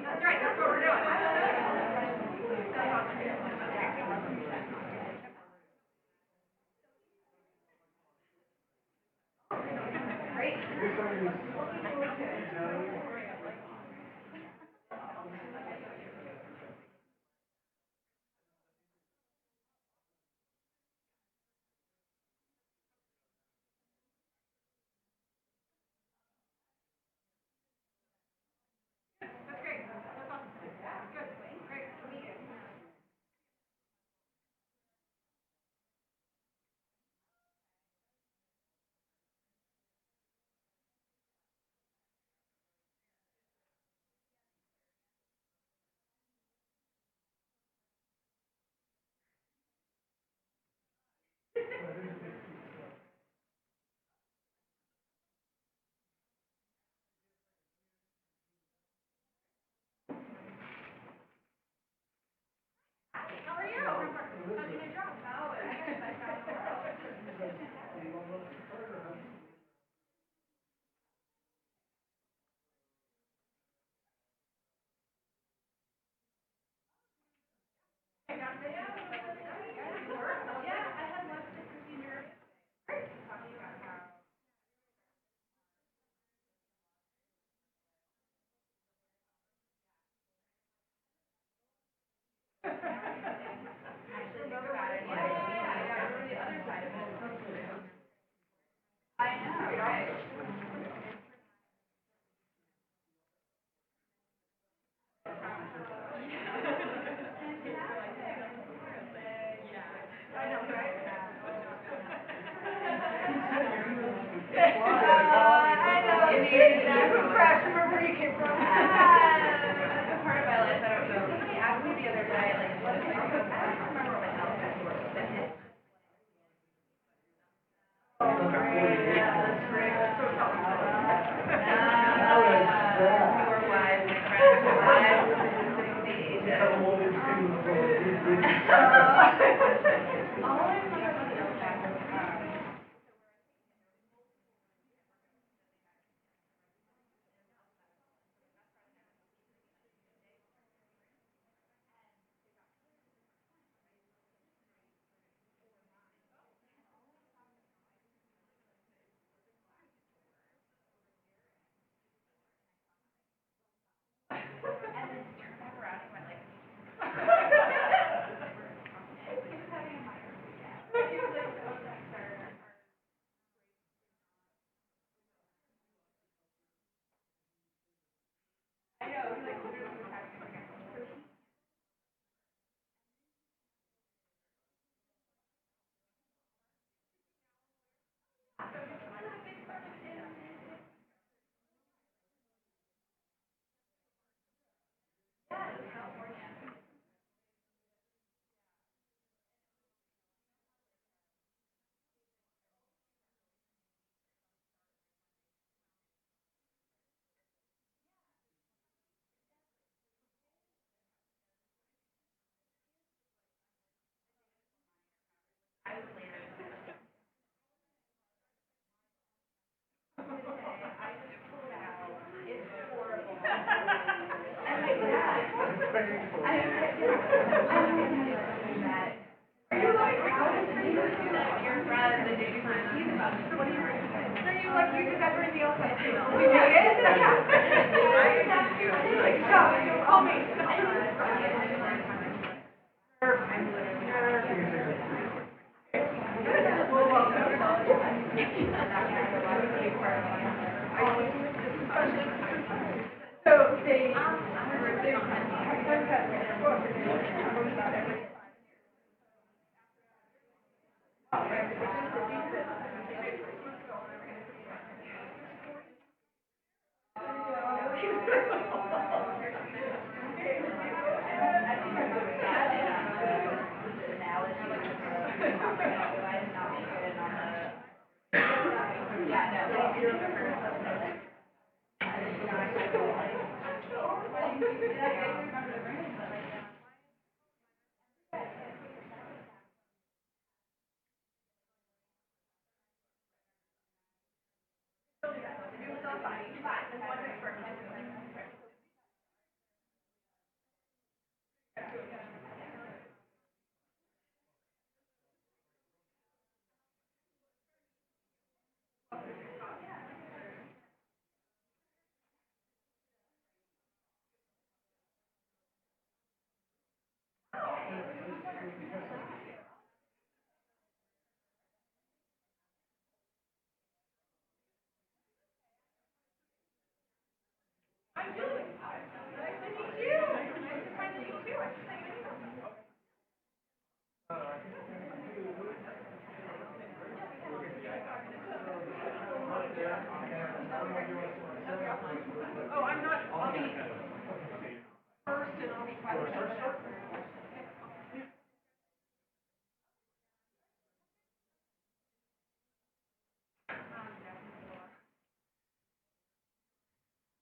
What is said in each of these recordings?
That's right. That's what we're doing. Great. That's great. That's awesome. Good. Great. How are you? How's your new job? Oh, yeah, I had lunch with Christine Jeremy. Great. Talking about how. Actually think about it. Yeah, really the other side of it. I know, right? I know, right? I know. You need that. Fresh. Remember where you came from. That's the part of my life I don't know. Somebody asked me the other day, like, what is my I don't even remember what my outfit was. But it's great. Yeah, that's great. That's so self-control. Your wives, my friends, your wives, succeed. All I remember about the outback was and then turned back around and went like Are you like, how did you do that? Your friend, the dating time. So what do you so you like you did that during the outside too? We made it? Like, stop, don't call me. So they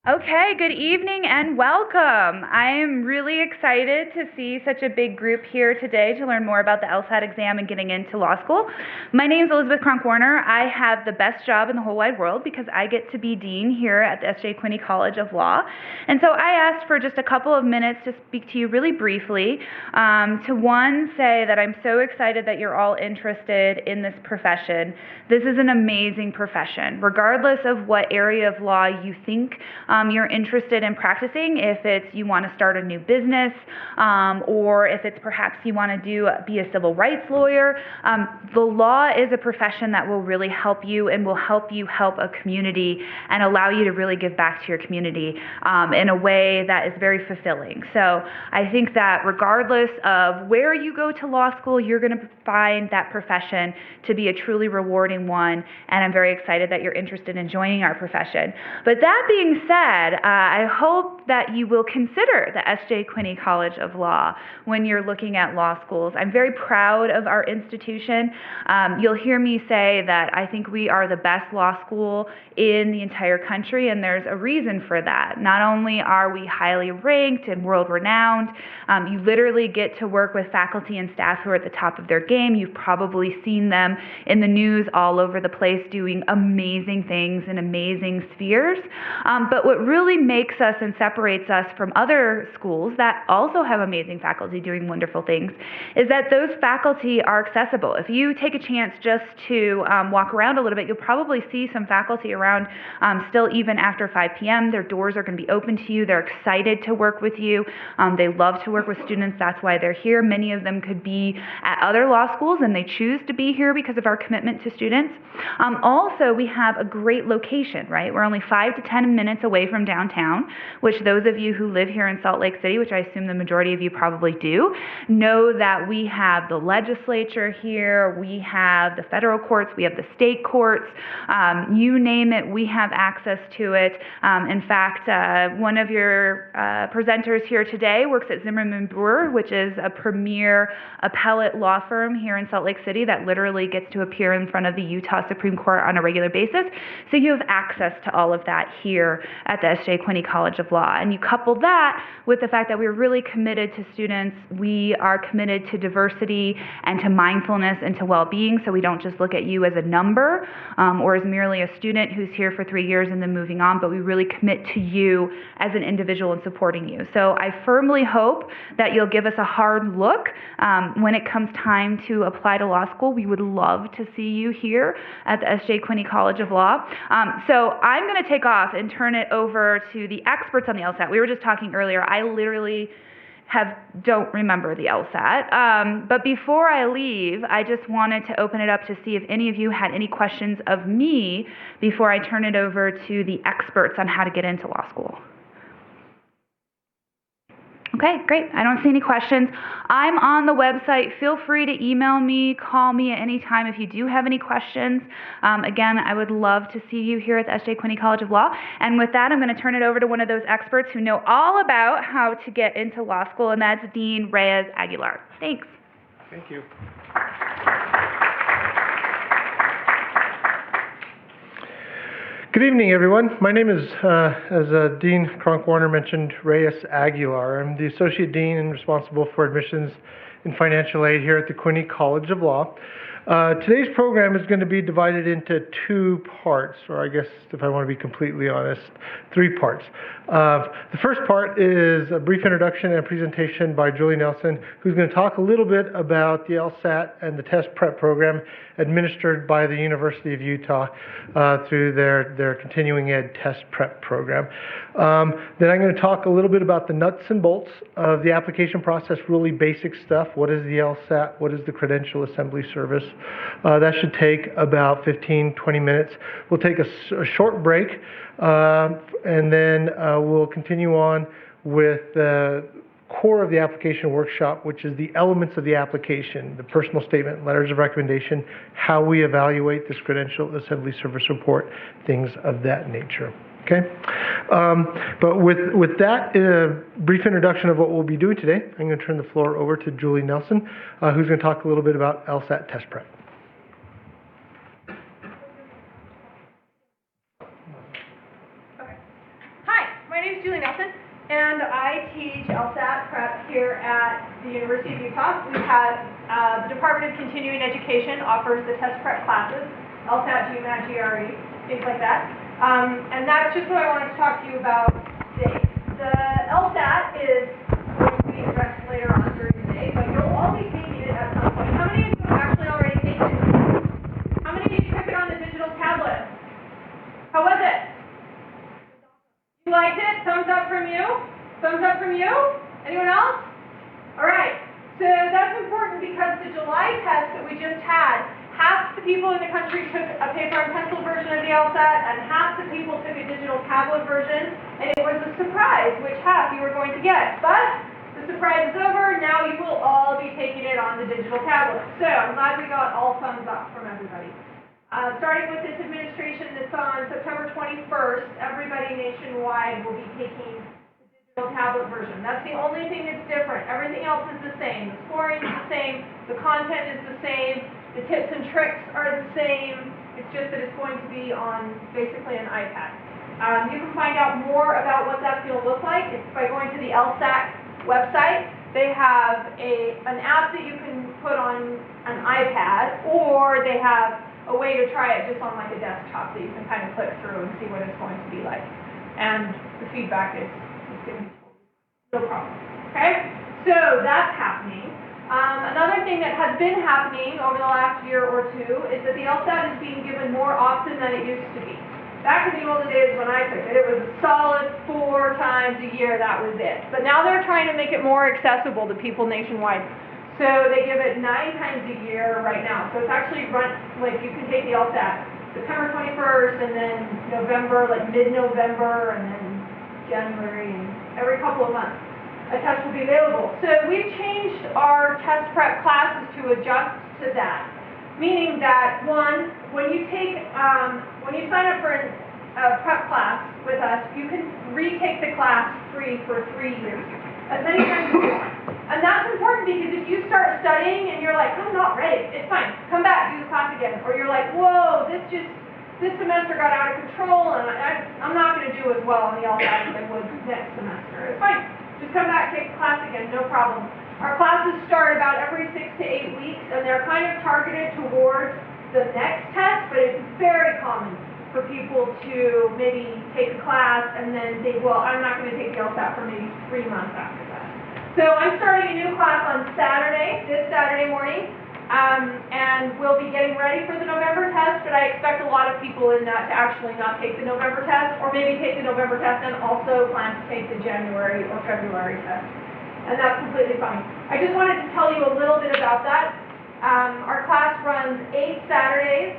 Okay, good evening and welcome. I am really excited to see such a big group here today to learn more about the LSAT exam and getting into law school. My name is Elizabeth Kronk-Warner. I have the best job in the whole wide world because I get to be dean here at the S.J. Quinney College of Law. And so I asked for just a couple of minutes to speak to you really briefly to one, say that I'm so excited that you're all interested in this profession. This is an amazing profession, regardless of what area of law you think you're interested in practicing, if it's you want to start a new business, or if it's perhaps you want to be a civil rights lawyer. The law is a profession that will really help you and will help you help a community and allow you to really give back to your community in a way that is very fulfilling. So I think that regardless of where you go to law school, you're going to find that profession to be a truly rewarding one, and I'm very excited that you're interested in joining our profession. But that being said, I hope that you will consider the S.J. Quinney College of Law when you're looking at law schools. I'm very proud of our institution. You'll hear me say that I think we are the best law school in the entire country, and there's a reason for that. Not only are we highly ranked and world-renowned, you literally get to work with faculty and staff who are at the top of their game. You've probably seen them in the news all over the place doing amazing things in amazing spheres. But what really makes us and separates us from other schools that also have amazing faculty doing wonderful things is that those faculty are accessible. If you take a chance just to walk around a little bit, you'll probably see some faculty around still even after 5 p.m. Their doors are going to be open to you. They're excited to work with you. They love to work with students. That's why they're here. Many of them could be at other law schools, and they choose to be here because of our commitment to students. Also, we have a great location, right? We're only 5 to 10 minutes away from downtown, which those of you who live here in Salt Lake City, which I assume the majority of you probably do, know that we have the legislature here, we have the federal courts, we have the state courts, you name it, we have access to it. In fact, one of your presenters here today works at Zimmerman Brewer, which is a premier appellate law firm here in Salt Lake City that literally gets to appear in front of the Utah Supreme Court on a regular basis. So you have access to all of that here at the S.J. Quinney College of Law. law. And you couple that with the fact that we're really committed to students. We are committed to diversity and to mindfulness and to well-being, so we don't just look at you as a number or as merely a student who's here for 3 years and then moving on, but we really commit to you as an individual and supporting you. So I firmly hope that you'll give us a hard look when it comes time to apply to law school. We would love to see you here at the S.J. Quinney College of Law. So I'm going to take off and turn it over to the experts on the LSAT. We were just talking earlier. I literally don't remember the LSAT. But before I leave, I just wanted to open it up to see if any of you had any questions of me before I turn it over to the experts on how to get into law school. Okay, great. I don't see any questions. I'm on the website. Feel free to email me, call me at any time if you do have any questions. Again, I would love to see you here at the S.J. Quinney College of Law. And with that, I'm going to turn it over to one of those experts who know all about how to get into law school, and that's Dean Reyes Aguilar. Thanks. Thank you. Good evening, everyone. My name is, as Dean Cronk-Warner mentioned, Reyes Aguilar. I'm the Associate Dean and responsible for admissions and financial aid here at the Quinney College of Law. Today's program is going to be divided into 2 parts, or I guess if I want to be completely honest, 3 parts. The first part is a brief introduction and a presentation by Julie Nelson, who's going to talk a little bit about the LSAT and the test prep program administered by the University of Utah through their continuing ed test prep program. Then I'm going to talk a little bit about the nuts and bolts of the application process, really basic stuff. What is the LSAT? What is the Credential Assembly Service? That should take about 15-20 minutes. We'll take a short break, and then we'll continue on with the core of the application workshop, which is the elements of the application, the personal statement, letters of recommendation, how we evaluate this Credential Assembly Service report, things of that nature. Okay? But with that brief introduction of what we'll be doing today, I'm going to turn the floor over to Julie Nelson, who's going to talk a little bit about LSAT test prep. Okay. Hi, my name is Julie Nelson, and I teach LSAT prep here at the University of Utah. We have the Department of Continuing Education offers the test prep classes, LSAT, GMAT, GRE, things like that. And that's just what I wanted to talk to you about today. The LSAT is going to be addressed later on during the day, but you'll all be taking it at some point. How many of you have actually already taken it? How many of you took it on the digital tablet? How was it? You liked it? Thumbs up from you? Thumbs up from you? Anyone else? All right. So that's important because the July test that we just had, half the people in the country took a paper and pencil version of the LSAT, and half the people took a digital tablet version, and it was a surprise which half you were going to get. But the surprise is over. Now you will all be taking it on the digital tablet. So I'm glad we got all thumbs up from everybody. Starting with this administration that's on September 21st, everybody nationwide will be taking the digital tablet version. That's the only thing that's different. Everything else is the same. The scoring is the same. The content is the same. The tips and tricks are the same. It's just that it's going to be on basically an iPad. You can find out more about what that's going to look like by going to the LSAT website. They have an app that you can put on an iPad, or they have a way to try it just on like a desktop that you can kind of click through and see what it's going to be like. And the feedback is going to be no problem. Okay? So that's happening. Another thing that has been happening over the last year or two is that the LSAT is being given more often than it used to be. Back in the old days when I took it, it was a solid 4 times a year, that was it. But now they're trying to make it more accessible to people nationwide. So they give it 9 times a year right now. So it's actually like you can take the LSAT September 21st and then November, like mid-November, and then January, and every couple of months. A test will be available. So we've changed our test prep classes to adjust to that. Meaning that, one, when you sign up for a prep class with us, you can retake the class free for 3 years, as many times as you want. And that's important because if you start studying and you're like, I'm not ready, it's fine. Come back, do the class again. Or you're like, whoa, this just this semester got out of control, and I'm not going to do as well on the LSAT as I would next semester. It's fine. Just come back, take the class again, no problem. Our classes start about every 6 to 8 weeks, and they're kind of targeted towards the next test, but it's very common for people to maybe take a class and then think, well, I'm not going to take the LSAT for maybe 3 months after that. So I'm starting a new class on Saturday, this Saturday morning, and we'll be getting ready for the November test, but I expect a lot of people in that to actually not take the November test, or maybe take the November test and also plan to take the January or February test. And that's completely fine. I just wanted to tell you a little bit about that. Our class runs 8 Saturdays,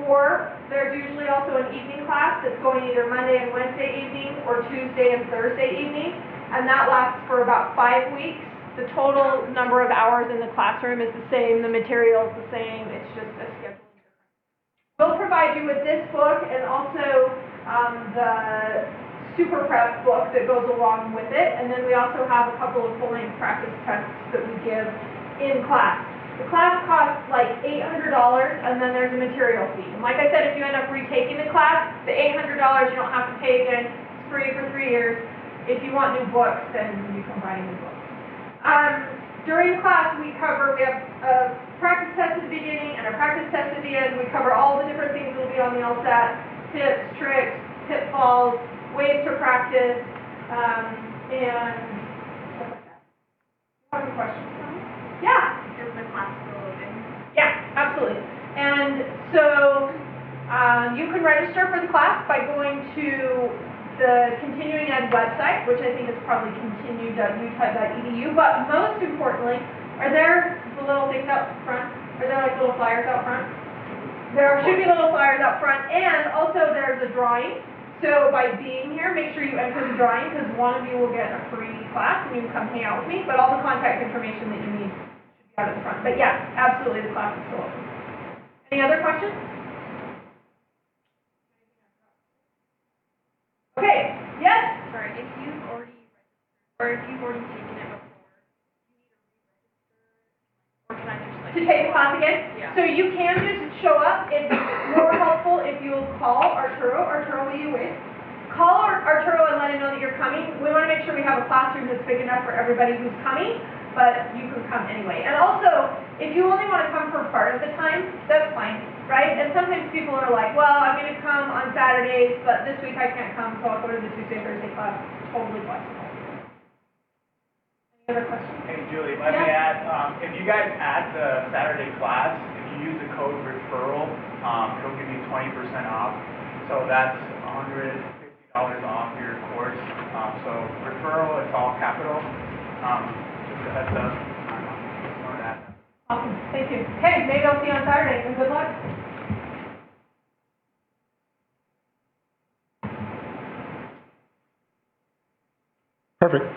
or there's usually also an evening class that's going either Monday and Wednesday evening or Tuesday and Thursday evening, and that lasts for about 5 weeks. The total number of hours in the classroom is the same, the material is the same, it's just a scheduling difference. We'll provide you with this book and also the Super Prep book that goes along with it, and then we also have a couple of full-length practice tests that we give in class. The class costs like $800, and then there's a material fee. And like I said, if you end up retaking the class, the $800 you don't have to pay again. It's free for 3 years. If you want new books, then you can buy new books. During class, we have a practice test at the beginning and a practice test at the end. We cover all the different things that will be on the LSAT: tips, tricks, pitfalls, ways to practice, and stuff like that. Have any questions? Yeah. Is the class still open? Yeah, absolutely. And so you can register for the class by going to the Continuing Ed website, which I think is probably continue.utah.edu, but most importantly, are there the little things out front? Are there like little flyers out front? There should be little flyers out front, and also there's a drawing. So by being here, make sure you enter the drawing, because one of you will get a free class and you can come hang out with me, but all the contact information that you need should be out at the front. But yeah, absolutely, the class is still open. Any other questions? Okay, yes? Sorry, if you've already registered, or if you've already taken it before, do you need to re-register? Or can I just like... To take the class again? Yeah. So you can just show up. It's more helpful if you'll call Arturo. Arturo, will you wait? Call Arturo and let him know that you're coming. We want to make sure we have a classroom that's big enough for everybody who's coming, but you can come anyway. And also, if you only want to come for part of the time, that's fine, right? And sometimes people are like, well, I'm going to come on Saturdays, but this week I can't come, so I'll go to the Tuesday, Thursday class. Totally flexible. Any other questions? Hey, Julie, let me add, if you guys add the Saturday class, if you use the code referral, it'll give you 20% off. So that's $150 off your course. So referral, it's all capital. Just a heads up. Just wanted to add that. Awesome, thank you. Okay, maybe I'll see you on Saturday, and good luck. Perfect.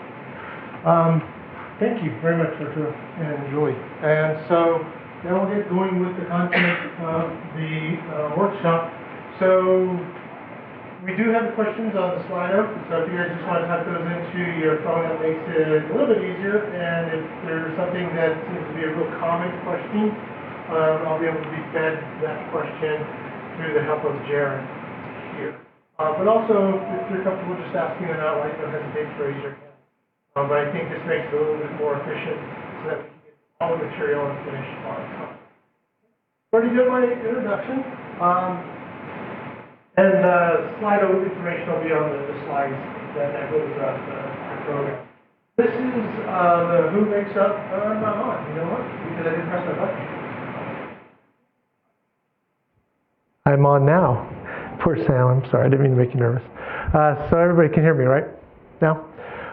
Thank you very much, Arturo and Julie. And so now we'll get going with the content of the workshop. So we do have the questions on the Slido, so if you guys just want to type those into your phone, that makes it a little bit easier. And if there's something that seems to be a real common question, I'll be able to be fed that question through the help of Jared here. But also, if you're comfortable just asking them outright, don't hesitate to raise your hand. But I think this makes it a little bit more efficient so that we can get all the material and finish on time. Already did my introduction. And the Slido information will be on the slides that go throughout the program. This is the Who Makes Up, I'm not on, you know what? Because I didn't press my button. I'm on now. Poor Sam, I'm sorry, I didn't mean to make you nervous. So everybody can hear me, right? Now?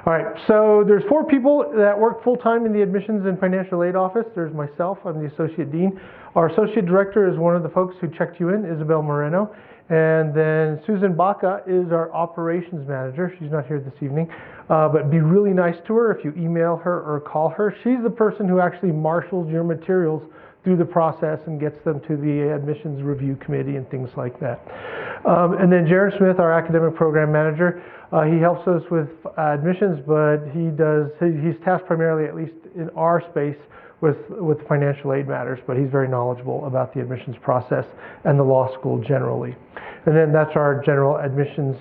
All right, so there's 4 people that work full-time in the Admissions and Financial Aid Office. There's myself, I'm the Associate Dean. Our Associate Director is one of the folks who checked you in, Isabel Moreno. And then Susan Baca is our Operations Manager. She's not here this evening, but be really nice to her if you email her or call her. She's the person who actually marshals your materials through the process and gets them to the Admissions Review Committee and things like that. And then Jared Smith, our Academic Program Manager. He helps us with admissions, but he's tasked primarily, at least in our space, with financial aid matters, but he's very knowledgeable about the admissions process and the law school generally. And then that's our general admissions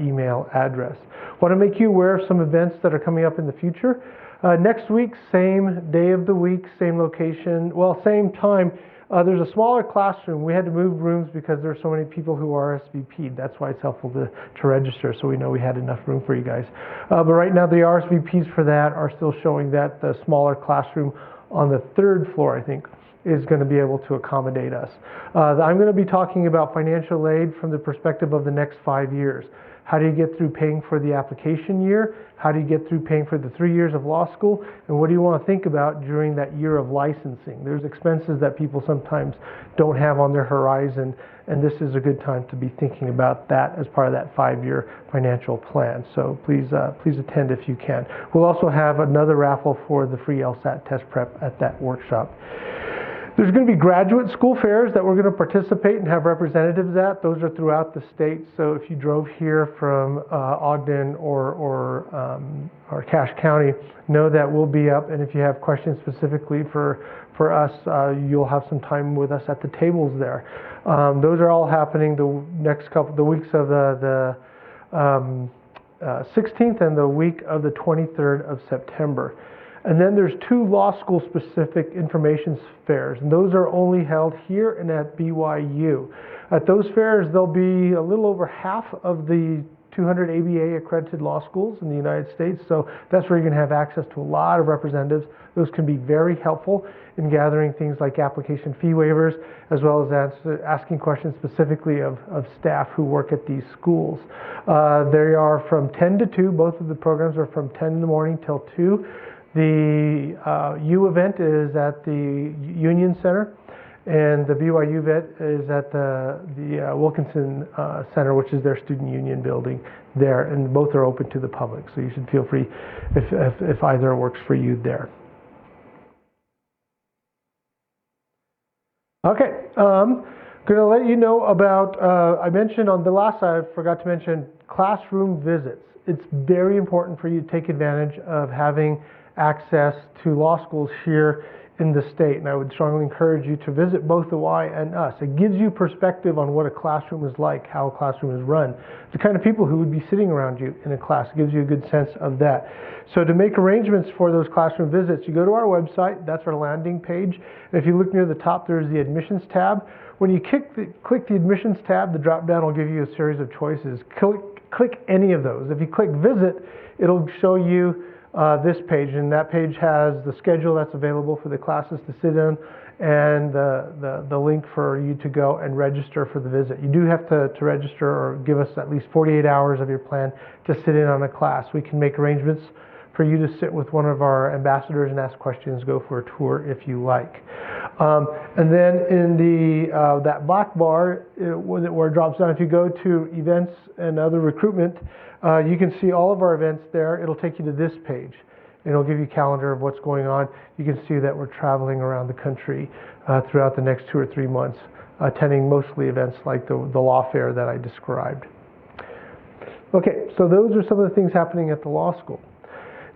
email address. Want to make you aware of some events that are coming up in the future. Next week, same day of the week, same location, well, same time. There's a smaller classroom. We had to move rooms because there are so many people who RSVP'd. That's why it's helpful to register, so we know we had enough room for you guys. But right now, the RSVPs for that are still showing that the smaller classroom on the 3rd floor, I think, is going to be able to accommodate us. I'm going to be talking about financial aid from the perspective of the next 5 years. How do you get through paying for the application year? How do you get through paying for the 3 years of law school? And what do you want to think about during that year of licensing? There's expenses that people sometimes don't have on their horizon, and this is a good time to be thinking about that as part of that 5-year financial plan. So please attend if you can. We'll also have another raffle for the free LSAT test prep at that workshop. There's going to be graduate school fairs that we're going to participate and have representatives at. Those are throughout the state. So if you drove here from Ogden or Cache County, know that we'll be up. And if you have questions specifically for us, you'll have some time with us at the tables there. Those are all happening the next the weeks of the 16th and the week of the 23rd of September. And then there's 2 law school specific information fairs, and those are only held here and at BYU. At those fairs, there'll be a little over half of the 200 ABA accredited law schools in the United States, so that's where you're going to have access to a lot of representatives. Those can be very helpful in gathering things like application fee waivers, as well as asking questions specifically of staff who work at these schools. They are from 10 to 2. Both of the programs are from 10 in the morning till 2. The U event is at the Union Center, and the BYU event is at the Wilkinson Center, which is their student union building there, and both are open to the public, so you should feel free if either works for you there. Okay, going to let you know about, I mentioned on the last slide, I forgot to mention classroom visits. It's very important for you to take advantage of having access to law schools here in the state, and I would strongly encourage you to visit both the Y and us. It gives you perspective on what a classroom is like, how a classroom is run, the kind of people who would be sitting around you in a class. It gives you a good sense of that. So to make arrangements for those classroom visits, you go to our website. That's our landing page, and if you look near the top, there's the admissions tab. When you click the admissions tab, the drop down will give you a series of choices. Click any of those. If you click visit, it'll show you this page, and that page has the schedule that's available for the classes to sit in and the link for you to go and register for the visit. You do have to register or give us at least 48 hours of your plan to sit in on a class. We can make arrangements for you to sit with one of our ambassadors and ask questions, go for a tour if you like. And then in that black bar where it drops down, if you go to events and other recruitment, you can see all of our events there. It'll take you to this page. It'll give you a calendar of what's going on. You can see that we're traveling around the country throughout the next 2 or 3 months, attending mostly events like the law fair that I described. Okay, so those are some of the things happening at the law school.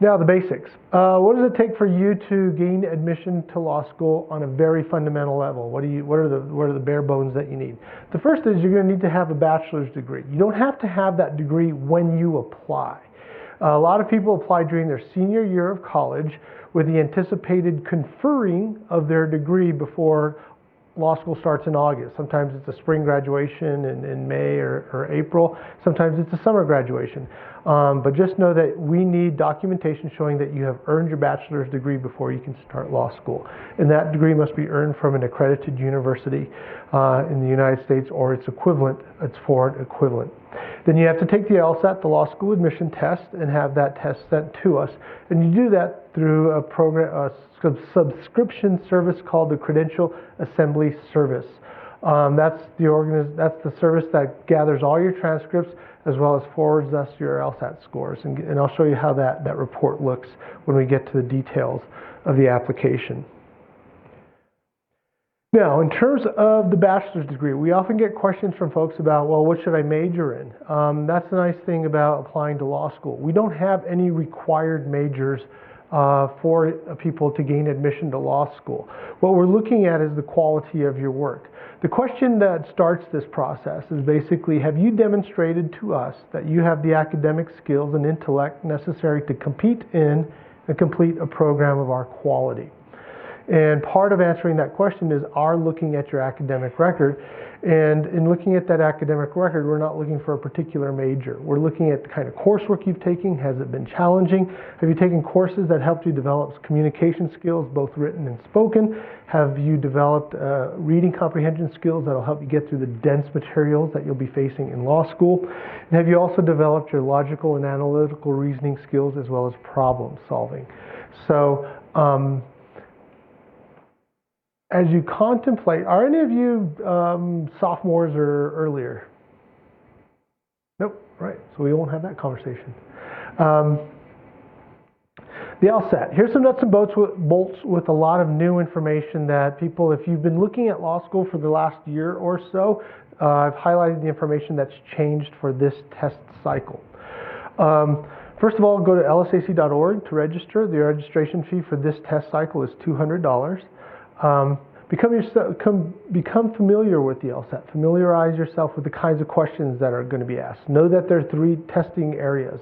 Now the basics. What does it take for you to gain admission to law school on a very fundamental level? What are the bare bones that you need? The first is you're going to need to have a bachelor's degree. You don't have to have that degree when you apply. A lot of people apply during their senior year of college with the anticipated conferring of their degree before law school starts in August. Sometimes it's a spring graduation in May or April. Sometimes it's a summer graduation. But just know that we need documentation showing that you have earned your bachelor's degree before you can start law school. And that degree must be earned from an accredited university in the United States or its equivalent, its foreign equivalent. Then you have to take the LSAT, the law school admission test, and have that test sent to us. And you do that through a program, a subscription service called the Credential Assembly Service. That's the service that gathers all your transcripts as well as forwards us your LSAT scores. And I'll show you how that report looks when we get to the details of the application. Now, in terms of the bachelor's degree, we often get questions from folks about, well, what should I major in? That's the nice thing about applying to law school. We don't have any required majors for people to gain admission to law school. What we're looking at is the quality of your work. The question that starts this process is basically, have you demonstrated to us that you have the academic skills and intellect necessary to compete in and complete a program of our quality? And part of answering that question is our looking at your academic record. And in looking at that academic record, we're not looking for a particular major. We're looking at the kind of coursework you've taken. Has it been challenging? Have you taken courses that helped you develop communication skills, both written and spoken? Have you developed reading comprehension skills that'll help you get through the dense materials that you'll be facing in law school? And have you also developed your logical and analytical reasoning skills as well as problem solving? So, as you contemplate, are any of you sophomores or earlier? Nope, right, so we won't have that conversation. The LSAT. Here's some nuts and bolts with a lot of new information that people, if you've been looking at law school for the last year or so, I've highlighted the information that's changed for this test cycle. First of all, go to lsac.org to register. The registration fee for this test cycle is $200. Become familiar with the LSAT. Familiarize yourself with the kinds of questions that are going to be asked. Know that there are 3 testing areas: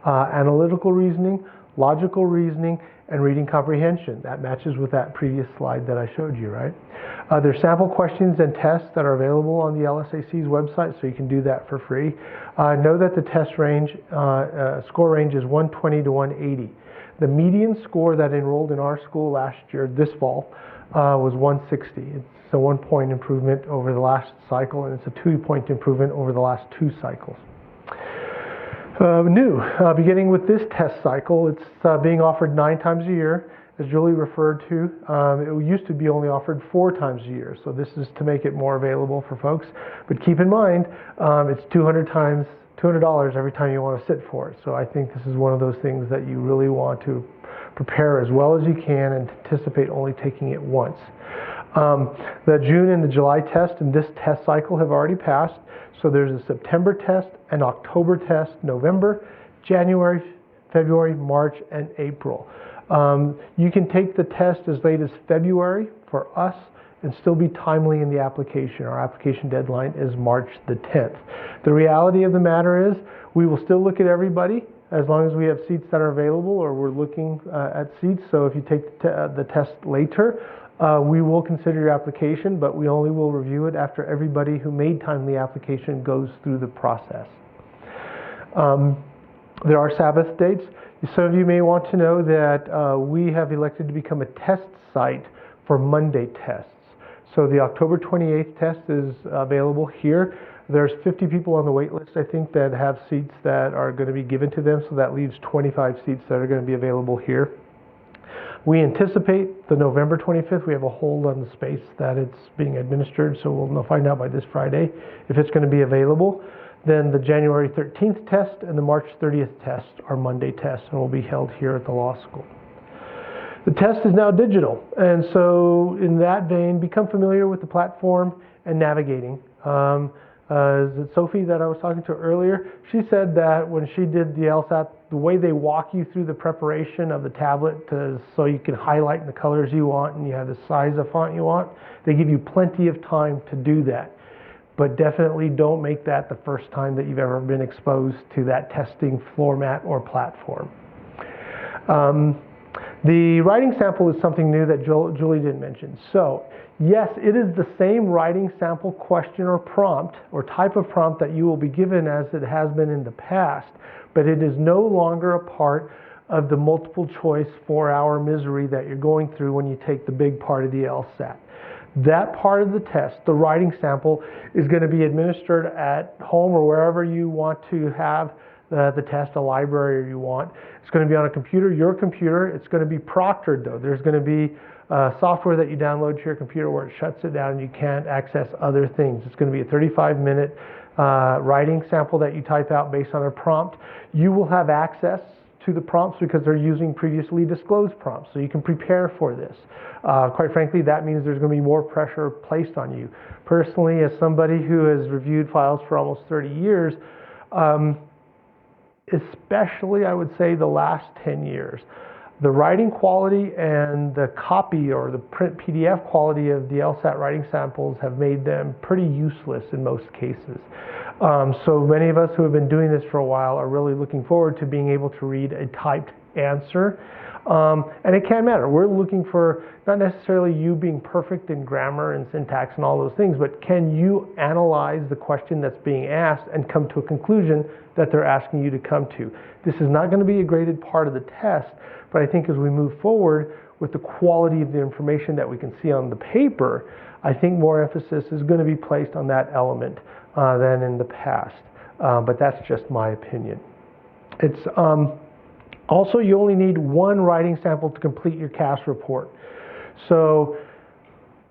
analytical reasoning, logical reasoning, and reading comprehension. That matches with that previous slide that I showed you, right? There's sample questions and tests that are available on the LSAC's website, so you can do that for free. Know that the test range, score range is 120 to 180. The median score that enrolled in our school last year, this fall, was 160. It's a 1-point improvement over the last cycle, and it's a 2-point improvement over the last 2 cycles. Beginning with this test cycle, it's being offered 9 times a year. As Julie referred to, it used to be only offered 4 times a year, so this is to make it more available for folks. But keep in mind, it's $200 every time you want to sit for it. So I think this is one of those things that you really want to prepare as well as you can and anticipate only taking it once. The June and the July test in this test cycle have already passed. So there's a September test, an October test, November, January, February, March, and April. You can take the test as late as February for us and still be timely in the application. Our application deadline is March the 10th. The reality of the matter is we will still look at everybody as long as we have seats that are available, or we're looking at seats. So if you take the test later, we will consider your application, but we only will review it after everybody who made timely application goes through the process. There are Sabbath dates. Some of you may want to know that we have elected to become a test site for Monday tests. So the October 28th test is available here. There's 50 people on the wait list, I think, that have seats that are going to be given to them, so that leaves 25 seats that are going to be available here. We anticipate the November 25th, we have a hold on the space that it's being administered, so we'll find out by this Friday if it's going to be available. Then the January 13th test and the March 30th test are Monday tests and will be held here at the law school. The test is now digital, and so in that vein, become familiar with the platform and navigating. Is it Sophie that I was talking to earlier? She said that when she did the LSAT, the way they walk you through the preparation of the tablet so you can highlight the colors you want and you have the size of font you want, they give you plenty of time to do that. But definitely don't make that the first time that you've ever been exposed to that testing format or platform. The writing sample is something new that Julie didn't mention. So, yes, it is the same writing sample question or prompt or type of prompt that you will be given as it has been in the past, but it is no longer a part of the multiple choice 4-hour misery that you're going through when you take the big part of the LSAT. That part of the test, the writing sample, is going to be administered at home or wherever you want to have the test, a library you want. It's going to be on a computer, your computer. It's going to be proctored though. There's going to be software that you download to your computer where it shuts it down and you can't access other things. It's going to be a 35-minute writing sample that you type out based on a prompt. You will have access to the prompts because they're using previously disclosed prompts, so you can prepare for this. Quite frankly, that means there's going to be more pressure placed on you. Personally, as somebody who has reviewed files for almost 30 years, especially I would say the last 10 years, The writing quality and the copy or the print PDF quality of the LSAT writing samples have made them pretty useless in most cases. So many of us who have been doing this for a while are really looking forward to being able to read a typed answer. And it can matter. We're looking for not necessarily you being perfect in grammar and syntax and all those things, but can you analyze the question that's being asked and come to a conclusion that they're asking you to come to? This is not going to be a graded part of the test, but I think as we move forward with the quality of the information that we can see on the paper, I think more emphasis is going to be placed on that element than in the past. But that's just my opinion. It's also, you only need one writing sample to complete your CAS report. So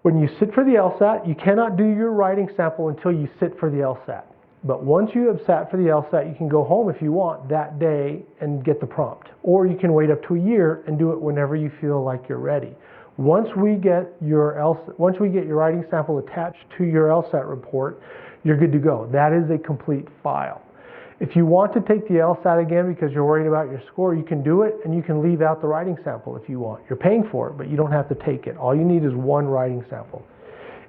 when you sit for the LSAT, you cannot do your writing sample until you sit for the LSAT. But once you have sat for the LSAT, you can go home if you want that day and get the prompt. Or you can wait up to a year and do it whenever you feel like you're ready. Once we get your writing sample attached to your LSAT report, you're good to go. That is a complete file. If you want to take the LSAT again because you're worried about your score, you can do it, and you can leave out the writing sample if you want. You're paying for it, but you don't have to take it. All you need is one writing sample.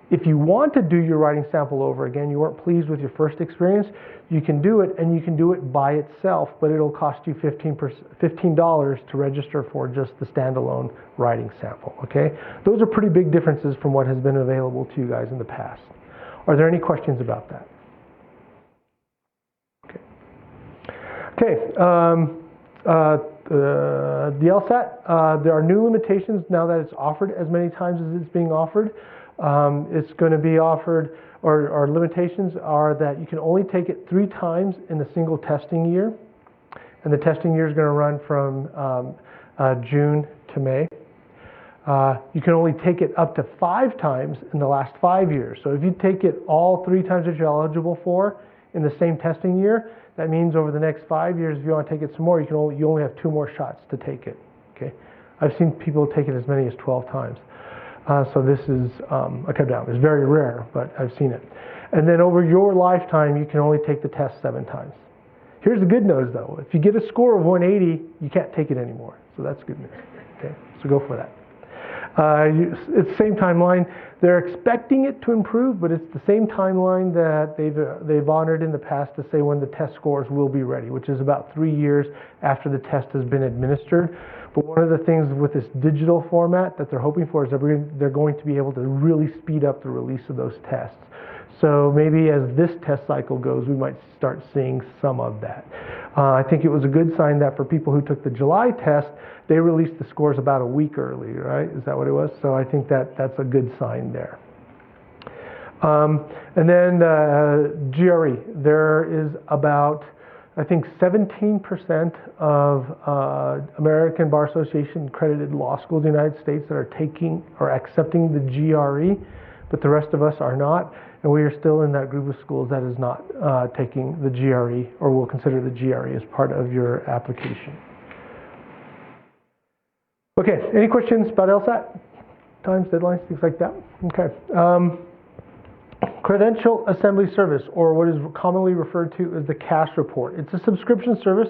If you want to do your writing sample over again, you weren't pleased with your first experience, you can do it, and you can do it by itself, but it'll cost you $15 to register for just the standalone writing sample, okay? Those are pretty big differences from what has been available to you guys in the past. Are there any questions about that? Okay, the LSAT, there are new limitations now that it's offered as many times as it's being offered. It's going to be offered, or limitations are that you can only take it 3 times in a single testing year. And the testing year is going to run from June to May. You can only take it up to 5 times in the last 5 years. So if you take it all 3 times that you're eligible for in the same testing year, that means over the next 5 years, if you want to take it some more, you only have 2 more shots to take it. Okay, I've seen people take it as many as 12 times. So this is a cut down. It's very rare, but I've seen it. And then over your lifetime, you can only take the test 7 times. Here's the good news, though. If you get a score of 180, you can't take it anymore. So that's good news. Okay, so go for that. It's the same timeline. They're expecting it to improve, but it's the same timeline that they've honored in the past to say when the test scores will be ready, which is about 3 years after the test has been administered. But one of the things with this digital format that they're hoping for is that they're going to be able to really speed up the release of those tests. So maybe as this test cycle goes, we might start seeing some of that. I think it was a good sign that for people who took the July test, they released the scores about a week early, right? Is that what it was? So I think that's a good sign there. And then GRE, there is about, I think 17% of American Bar Association accredited law schools in the United States that are taking or accepting the GRE, but the rest of us are not. And we are still in that group of schools that is not taking the GRE or will consider the GRE as part of your application. Okay, any questions about LSAT? Times, deadlines, things like that? Okay. Credential Assembly Service, or what is commonly referred to as the CAS report. It's a subscription service.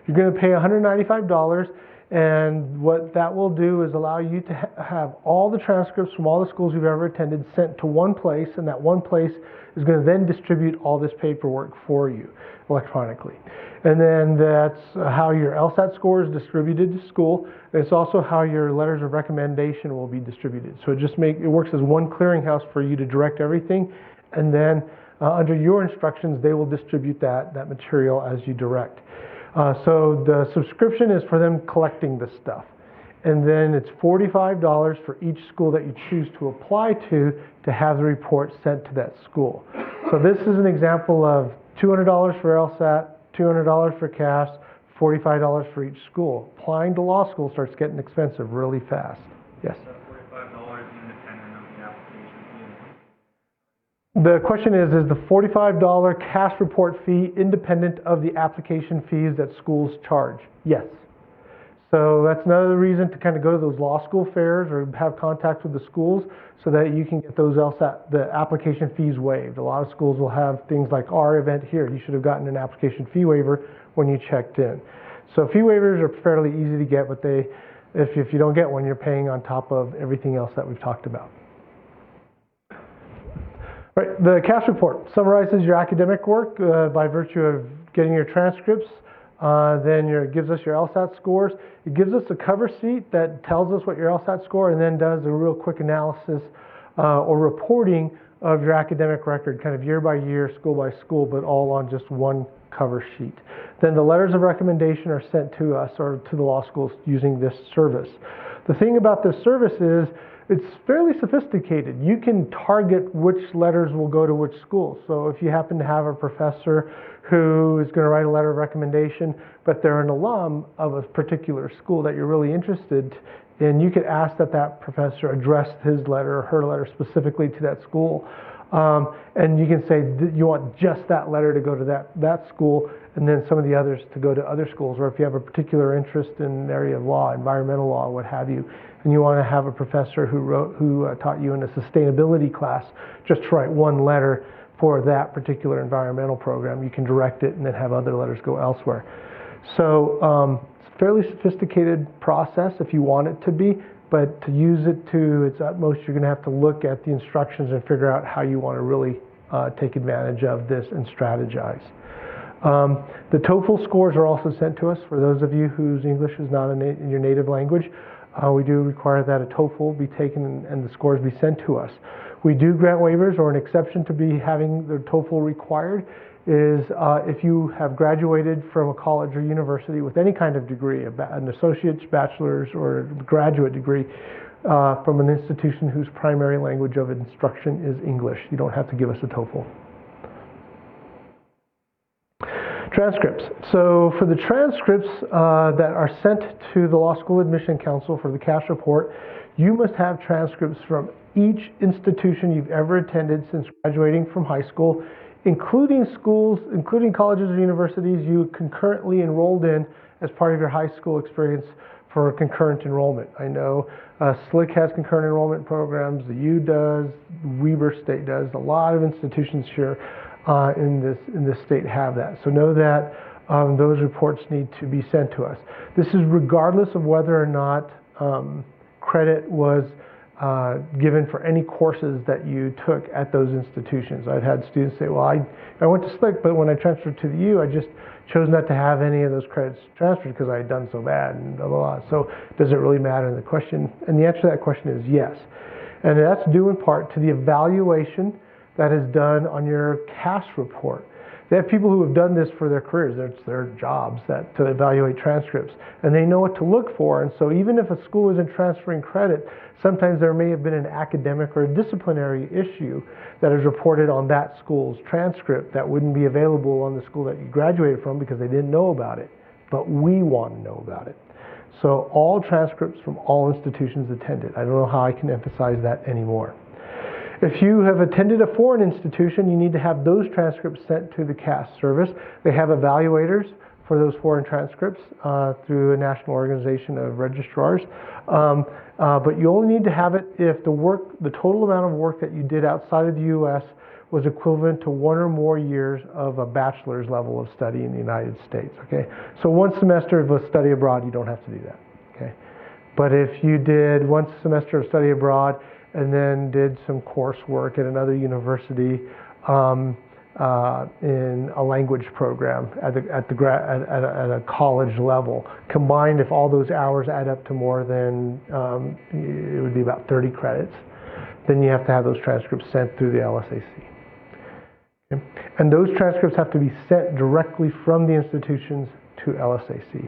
You're going to pay $195, and what that will do is allow you to have all the transcripts from all the schools you've ever attended sent to one place, and that one place is going to then distribute all this paperwork for you electronically. And then that's how your LSAT score is distributed to school. And it's also how your letters of recommendation will be distributed. So it works as one clearinghouse for you to direct everything, and then under your instructions, they will distribute that material as you direct. So the subscription is for them collecting the stuff. And then it's $45 for each school that you choose to apply to have the report sent to that school. So this is an example of $200 for LSAT, $200 for CAS, $45 for each school. Applying to law school starts getting expensive really fast. Yes? $45 independent of the application fee? The question is the $45 CAS report fee independent of the application fees that schools charge? Yes. So that's another reason to kind of go to those law school fairs or have contact with the schools so that you can get those the application fees waived. A lot of schools will have things like our event here. You should have gotten an application fee waiver when you checked in. So fee waivers are fairly easy to get, but they If you don't get one, you're paying on top of everything else that we've talked about. Right, the CAS report summarizes your academic work by virtue of getting your transcripts. Then it gives us your LSAT scores. It gives us a cover sheet that tells us what your LSAT score, and then does a real quick analysis or reporting of your academic record, kind of year by year, school by school, but all on just one cover sheet. Then the letters of recommendation are sent to us or to the law schools using this service. The thing about this service is it's fairly sophisticated. You can target which letters will go to which schools. So if you happen to have a professor who is going to write a letter of recommendation, but they're an alum of a particular school that you're really interested in, you could ask that that professor address his letter or her letter specifically to that school. And you can say you want just that letter to go to that school, and then some of the others to go to other schools. Or if you have a particular interest in an area of law, environmental law, what have you, and you want to have a professor who taught you in a sustainability class just to write one letter for that particular environmental program, you can direct it and then have other letters go elsewhere. So it's a fairly sophisticated process if you want it to be, but to use it to its utmost, you're going to have to look at the instructions and figure out how you want to really take advantage of this and strategize. The TOEFL scores are also sent to us. For those of you whose English is not in your native language, we do require that a TOEFL be taken and the scores be sent to us. We do grant waivers, or an exception to be having the TOEFL required is if you have graduated from a college or university with any kind of degree, an associate's, bachelor's, or graduate degree from an institution whose primary language of instruction is English. You don't have to give us a TOEFL. Transcripts. So for the transcripts that are sent to the Law School Admission Council for the CAS report, you must have transcripts from each institution you've ever attended since graduating from high school, including schools, including colleges or universities you concurrently enrolled in as part of your high school experience for concurrent enrollment. I know SLIC has concurrent enrollment programs, the U does, Weber State does, a lot of institutions here in this state have that. So know that those reports need to be sent to us. This is regardless of whether or not credit was given for any courses that you took at those institutions. I've had students say, well, I went to SLIC, but when I transferred to the U, I just chose not to have any of those credits transferred because I had done so bad and blah, blah, blah. So does it really matter? And the answer to that question is yes. And that's due in part to the evaluation that is done on your CAS report. They have people who have done this for their careers. It's their jobs to evaluate transcripts. And they know what to look for. And so even if a school isn't transferring credit, sometimes there may have been an academic or a disciplinary issue that is reported on that school's transcript that wouldn't be available on the school that you graduated from because they didn't know about it. But we want to know about it. So all transcripts from all institutions attended. I don't know how I can emphasize that anymore. If you have attended a foreign institution, you need to have those transcripts sent to the CAS service. They have evaluators for those foreign transcripts through a national organization of registrars. But you only need to have it if the total amount of work that you did outside of the U.S. was equivalent to 1 or more years of a bachelor's level of study in the United States. Okay, so 1 semester of a study abroad, you don't have to do that. Okay, but if you did 1 semester of study abroad and then did some coursework at another university in a language program at a college level, combined, if all those hours add up to more than, it would be about 30 credits, then you have to have those transcripts sent through the LSAC. Okay? And those transcripts have to be sent directly from the institutions to LSAC.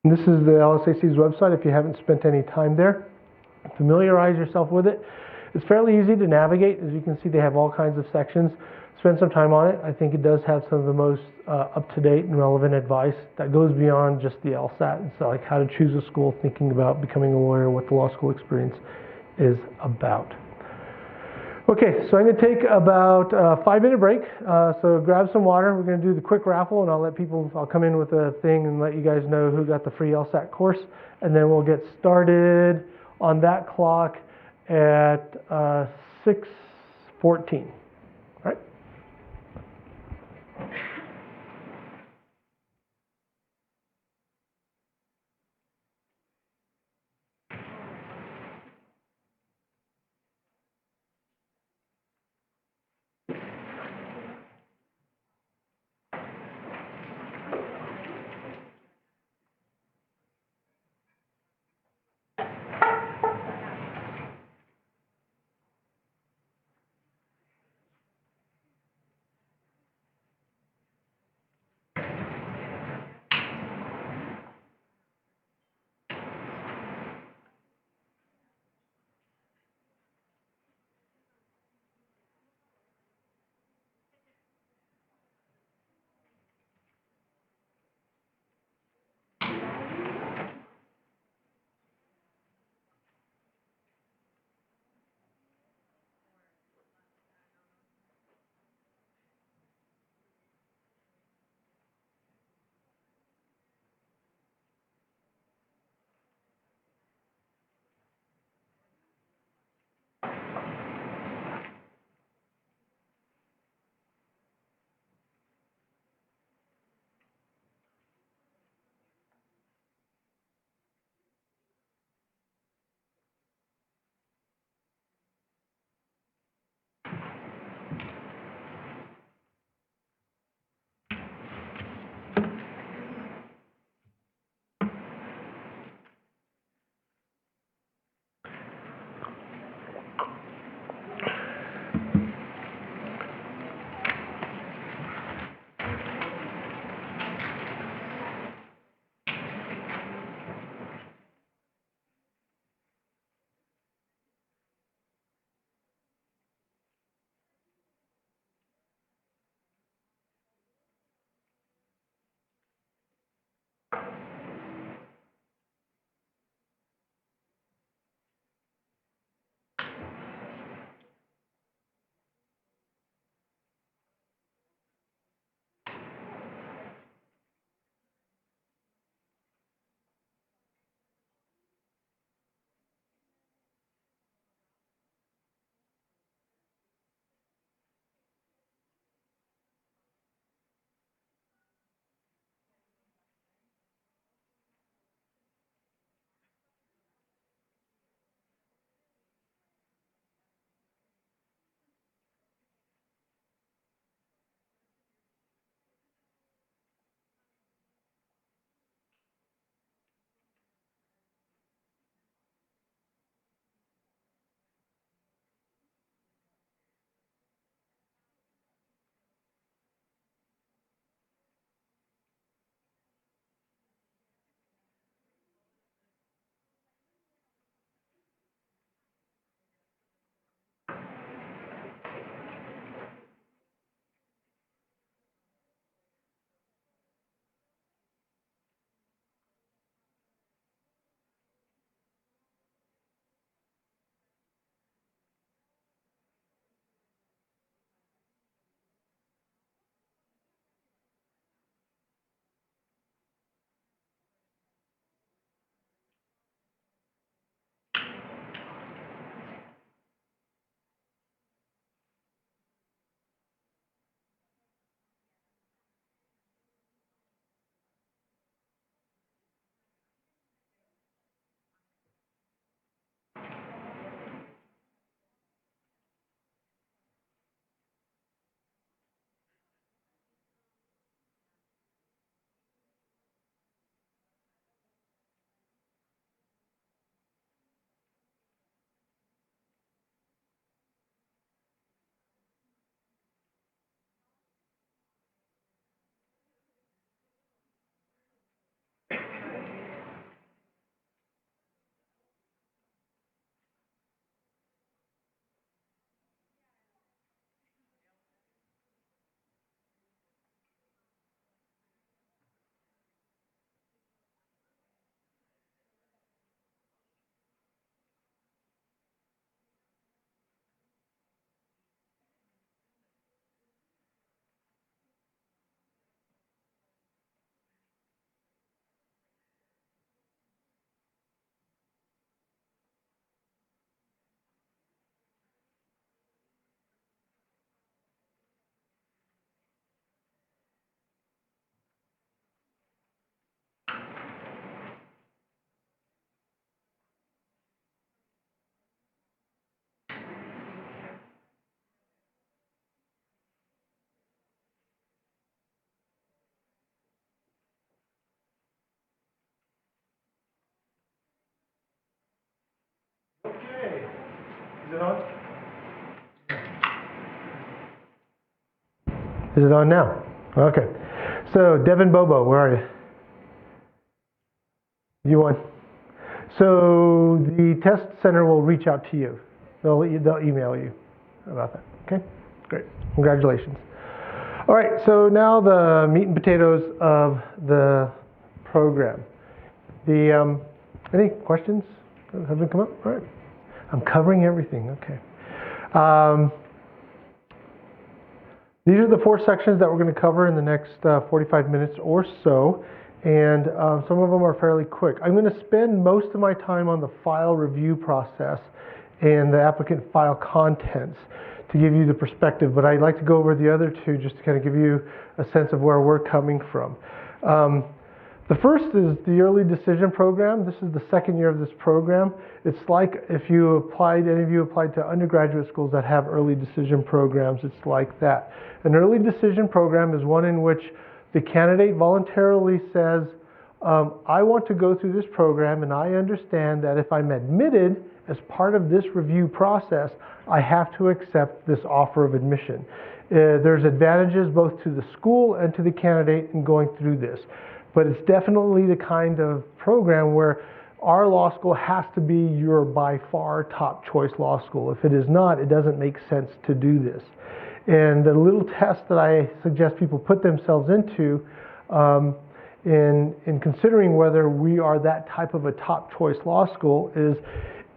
And this is the LSAC's website if you haven't spent any time there. Familiarize yourself with it. It's fairly easy to navigate. As you can see, they have all kinds of sections. Spend some time on it. I think it does have some of the most up-to-date and relevant advice that goes beyond just the LSAT. And so like how to choose a school, thinking about becoming a lawyer, what the law school experience is about. Okay, so I'm going to take about a 5-minute break. So grab some water. We're going to do the quick raffle, and I'll come in with a thing and let you guys know who got the free LSAT course. And then we'll get started on that clock at 6:14. All right? Okay. Is it on? Is it on now? Okay. So, Devin Bobo, where are you? You won. So, the test center will reach out to you. They'll email you about that. Okay? Great. Congratulations. All right, so now the meat and potatoes of the program. Any questions? Have they come up? All right. I'm covering everything. Okay. These are the 4 sections that we're going to cover in the next 45 minutes or so, and some of them are fairly quick. I'm going to spend most of my time on the file review process and the applicant file contents to give you the perspective, but I'd like to go over the other 2 just to kind of give you a sense of where we're coming from. The first is the early decision program. This is the 2nd year of this program. It's like if you applied, any of you applied to undergraduate schools that have early decision programs, it's like that. An early decision program is one in which the candidate voluntarily says, I want to go through this program and I understand that if I'm admitted as part of this review process, I have to accept this offer of admission. There's advantages both to the school and to the candidate in going through this. But it's definitely the kind of program where our law school has to be your by far top choice law school. If it is not, it doesn't make sense to do this. And the little test that I suggest people put themselves into in considering whether we are that type of a top choice law school is,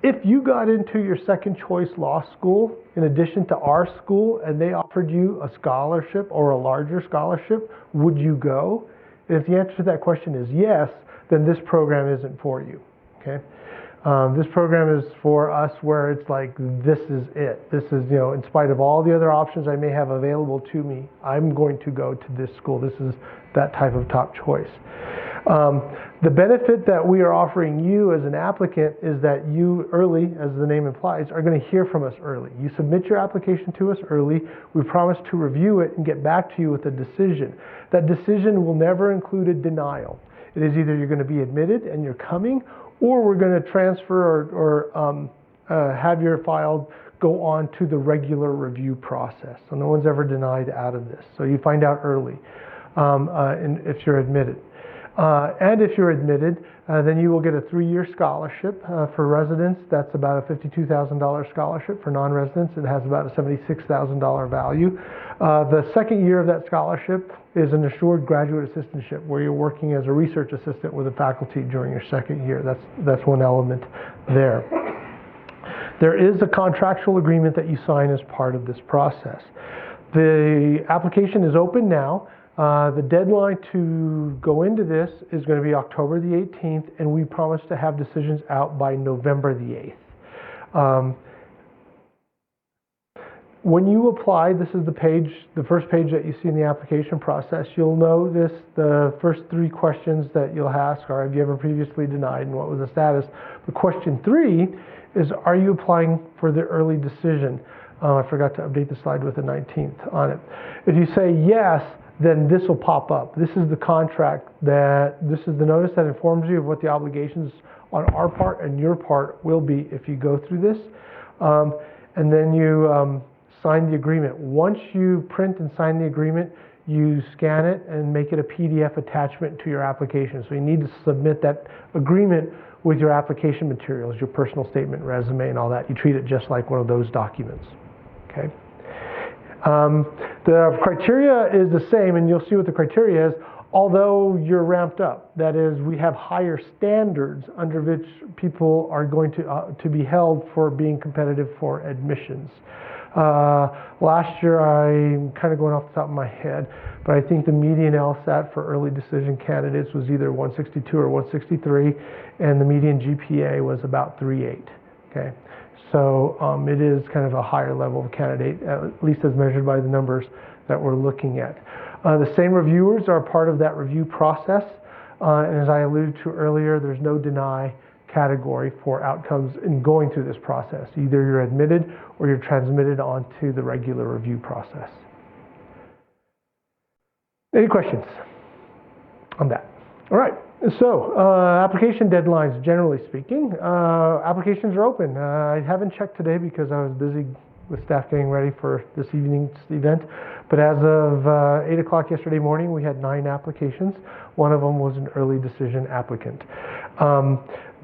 if you got into your second choice law school in addition to our school and they offered you a scholarship or a larger scholarship, would you go? And if the answer to that question is yes, then this program isn't for you, okay? This program is for us where it's like, this is it. This is, you know, in spite of all the other options I may have available to me, I'm going to go to this school. This is that type of top choice. The benefit that we are offering you as an applicant is that you early, as the name implies, are going to hear from us early. You submit your application to us early. We promise to review it and get back to you with a decision. That decision will never include a denial. It is either you're going to be admitted and you're coming, or we're going to transfer or have your file go on to the regular review process. So no one's ever denied out of this. So you find out early if you're admitted. And if you're admitted, then you will get a 3-year scholarship. For residents, that's about a $52,000 scholarship. For non-residents, it has about a $76,000 value. The 2nd year of that scholarship is an assured graduate assistantship, where you're working as a research assistant with the faculty during your 2nd year. That's one element there. There is a contractual agreement that you sign as part of this process. The application is open now. The deadline to go into this is going to be October the 18th, and we promise to have decisions out by November the 8th. When you apply, this is the first page that you see in the application process. You'll notice the first 3 questions that you'll ask are, have you ever previously denied, and what was the status? But question 3 is, are you applying for the early decision? I forgot to update the slide with the 19th on it. If you say yes, then this will pop up. This is the contract this is the notice that informs you of what the obligations on our part and your part will be if you go through this. And then you sign the agreement. Once you print and sign the agreement, you scan it and make it a PDF attachment to your application. So you need to submit that agreement with your application materials, your personal statement, resume, and all that. You treat it just like one of those documents, okay? The criteria is the same, and you'll see what the criteria is, although you're ramped up. That is, we have higher standards under which people are going to be held for being competitive for admissions. Last year, I'm kind of going off the top of my head, but I think the median LSAT for early decision candidates was either 162 or 163, and the median GPA was about 3.8, okay? So it is kind of a higher level of candidate, at least as measured by the numbers that we're looking at. The same reviewers are part of that review process, and as I alluded to earlier, there's no deny category for outcomes in going through this process. Either you're admitted or you're transmitted onto the regular review process. Any questions on that? All right. Application deadlines, generally speaking, applications are open. I haven't checked today because I was busy with staff getting ready for this evening's event. But as of 8 o'clock yesterday morning, we had 9 applications. One of them was an early decision applicant.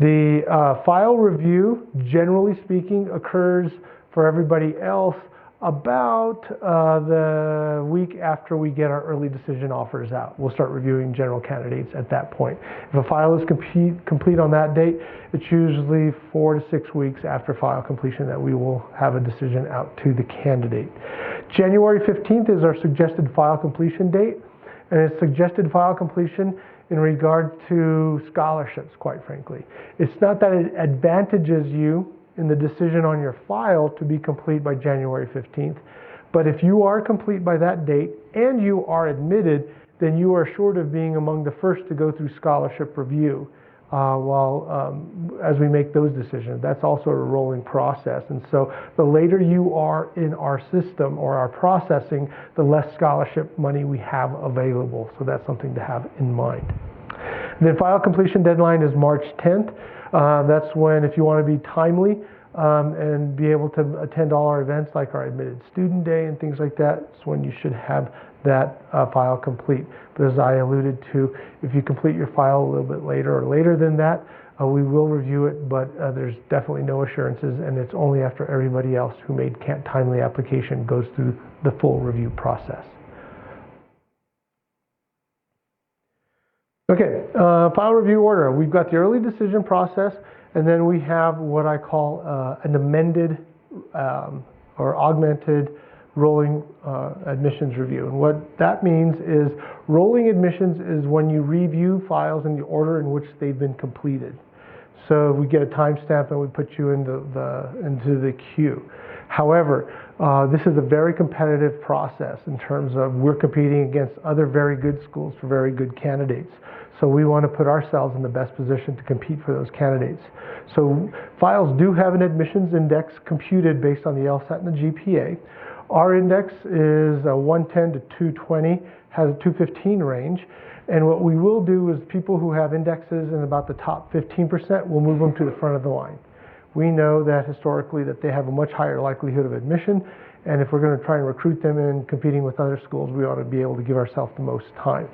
The file review, generally speaking, occurs for everybody else about the week after we get our early decision offers out. We'll start reviewing general candidates at that point. If a file is complete on that date, it's usually 4 to 6 weeks after file completion that we will have a decision out to the candidate. January 15th is our suggested file completion date, and it's suggested file completion in regard to scholarships, quite frankly. It's not that it advantages you in the decision on your file to be complete by January 15th. But if you are complete by that date and you are admitted, then you are assured of being among the first to go through scholarship review as we make those decisions. That's also a rolling process. And so the later you are in our system or our processing, the less scholarship money we have available. So that's something to have in mind. And then file completion deadline is March 10th. That's when, if you want to be timely and be able to attend all our events like our admitted student day and things like that, it's when you should have that file complete. But as I alluded to, if you complete your file a little bit later or later than that, we will review it, but there's definitely no assurances, and it's only after everybody else who made timely application goes through the full review process. Okay, file review order. We've got the early decision process, and then we have what I call an amended or augmented rolling admissions review. And what that means is rolling admissions is when you review files in the order in which they've been completed. So we get a timestamp and we put you into the queue. However, this is a very competitive process in terms of we're competing against other very good schools for very good candidates. So we want to put ourselves in the best position to compete for those candidates. So files do have an admissions index computed based on the LSAT and the GPA. Our index is 110 to 220, has a 215 range. And what we will do is people who have indexes in about the top 15%, we'll move them to the front of the line. We know that historically that they have a much higher likelihood of admission, and if we're going to try and recruit them in competing with other schools, we ought to be able to give ourselves the most time.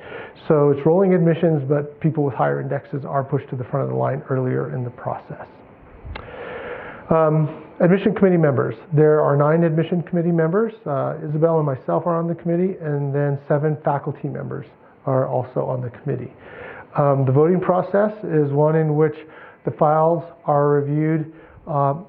So it's rolling admissions, but people with higher indexes are pushed to the front of the line earlier in the process. Admission committee members. There are 9 admission committee members. Isabel and myself are on the committee, and then 7 faculty members are also on the committee. The voting process is one in which the files are reviewed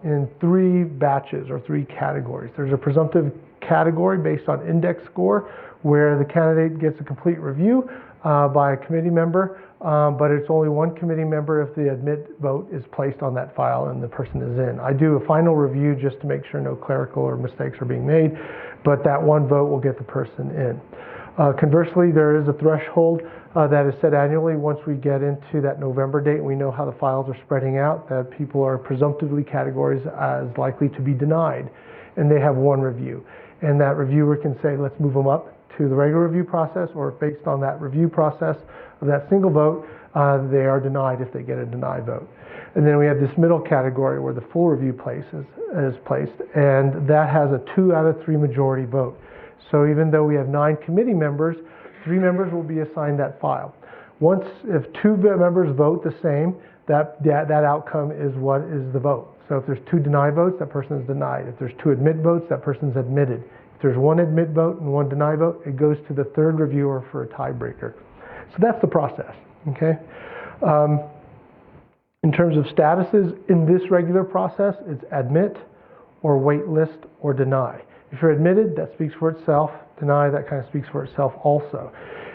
in 3 batches or 3 categories. There's a presumptive category based on index score where the candidate gets a complete review by a committee member, but it's only one committee member if the admit vote is placed on that file and the person is in. I do a final review just to make sure no clerical or mistakes are being made, but that one vote will get the person in. Conversely, there is a threshold that is set annually once we get into that November date and we know how the files are spreading out, that people are presumptively categories as likely to be denied, and they have one review. And that reviewer can say, let's move them up to the regular review process, or based on that review process of that single vote, they are denied if they get a deny vote. And then we have this middle category where the full review is placed, and that has a 2 out of 3 majority vote. So even though we have 9 committee members, 3 members will be assigned that file. If 2 members vote the same, that outcome is what is the vote. So if there's 2 deny votes, that person is denied. If there's 2 admit votes, that person's admitted. If there's 1 admit vote and 1 deny vote, it goes to the 3rd reviewer for a tiebreaker. So that's the process, okay? In terms of statuses, in this regular process, it's admit or wait list or deny. If you're admitted, that speaks for itself. Deny, that kind of speaks for itself also.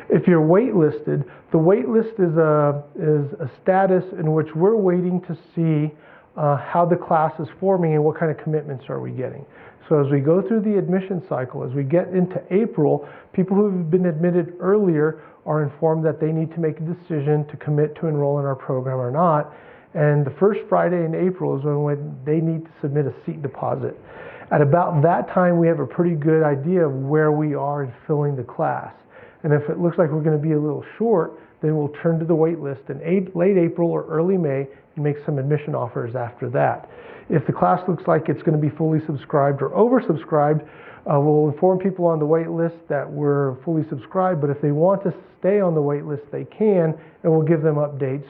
If you're waitlisted, the waitlist is a status in which we're waiting to see how the class is forming and what kind of commitments are we getting. So as we go through the admission cycle, as we get into April, people who have been admitted earlier are informed that they need to make a decision to commit to enroll in our program or not. And the first Friday in April is when they need to submit a seat deposit. At about that time, we have a pretty good idea of where we are in filling the class. And if it looks like we're going to be a little short, then we'll turn to the wait list in late April or early May and make some admission offers after that. If the class looks like it's going to be fully subscribed or oversubscribed, we'll inform people on the wait list that we're fully subscribed, but if they want to stay on the wait list, they can, and we'll give them updates,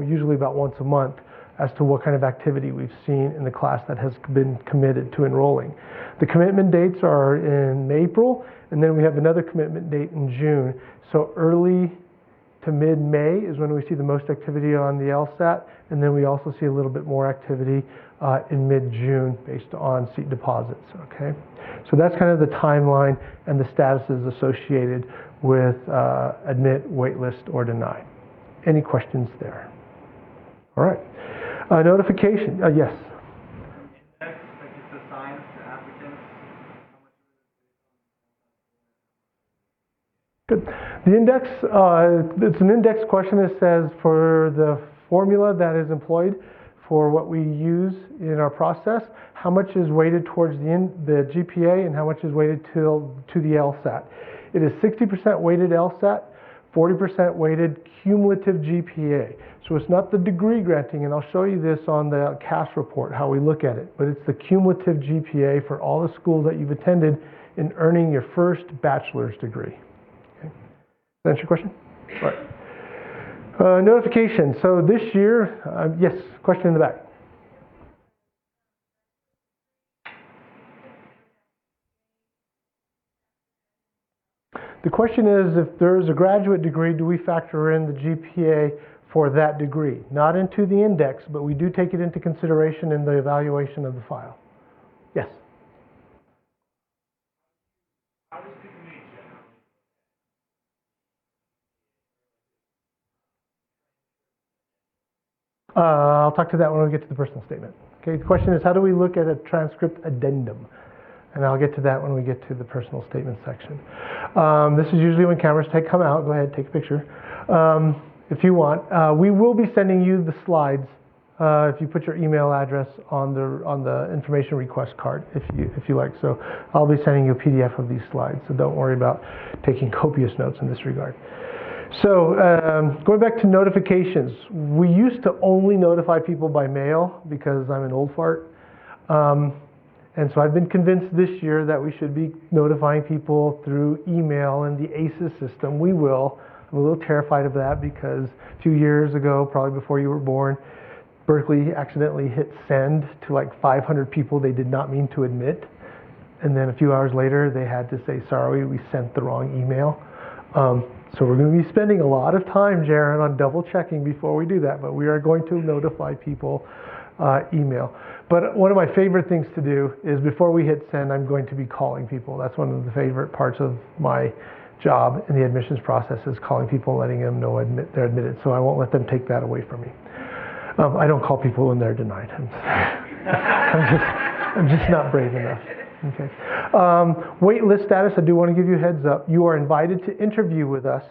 usually about once a month, as to what kind of activity we've seen in the class that has been committed to enrolling. The commitment dates are in April, and then we have another commitment date in June. So early to mid-May is when we see the most activity on the LSAT, and then we also see a little bit more activity in mid-June based on seat deposits, okay? So that's kind of the timeline and the statuses associated with admit, waitlist, or deny. Any questions there? All right. Notification, yes? Index that gets assigned to applicants, Good. The index, it's an index question that says for the formula that is employed for what we use in our process, how much is weighted towards the GPA and how much is weighted to the LSAT. It is 60% weighted LSAT, 40% weighted cumulative GPA. So it's not the degree granting, and I'll show you this on the CAS report, how we look at it, but it's the cumulative GPA for all the schools that you've attended in earning your first bachelor's degree. Okay. Does that answer your question? All right. Notification. So this year, yes, question in the back. The question is, if there's a graduate degree, do we factor in the GPA for that degree? Not into the index, but we do take it into consideration in the evaluation of the file. Yes? how does the community generally? I'll talk to that when we get to the personal statement. Okay, the question is, how do we look at a transcript addendum? And I'll get to that when we get to the personal statement section. This is usually when cameras come out. Go ahead, take a picture if you want. We will be sending you the slides if you put your email address on the information request card, if you like. So I'll be sending you a PDF of these slides. So don't worry about taking copious notes in this regard. So going back to notifications, we used to only notify people by mail because I'm an old fart. And so I've been convinced this year that we should be notifying people through email and the ACES system. We will. I'm a little terrified of that because a few years ago, probably before you were born, Berkeley accidentally hit send to like 500 people they did not mean to admit. And then a few hours later, they had to say, sorry, we sent the wrong email. So we're going to be spending a lot of time, Jaron, on double checking before we do that. But we are going to notify people email. But one of my favorite things to do is before we hit send, I'm going to be calling people. That's one of the favorite parts of my job in the admissions process, is calling people, letting them know they're admitted. So I won't let them take that away from me. I don't call people when they're denied. I'm just not brave enough. Okay. Wait list status, I do want to give you a heads up. You are invited to interview with us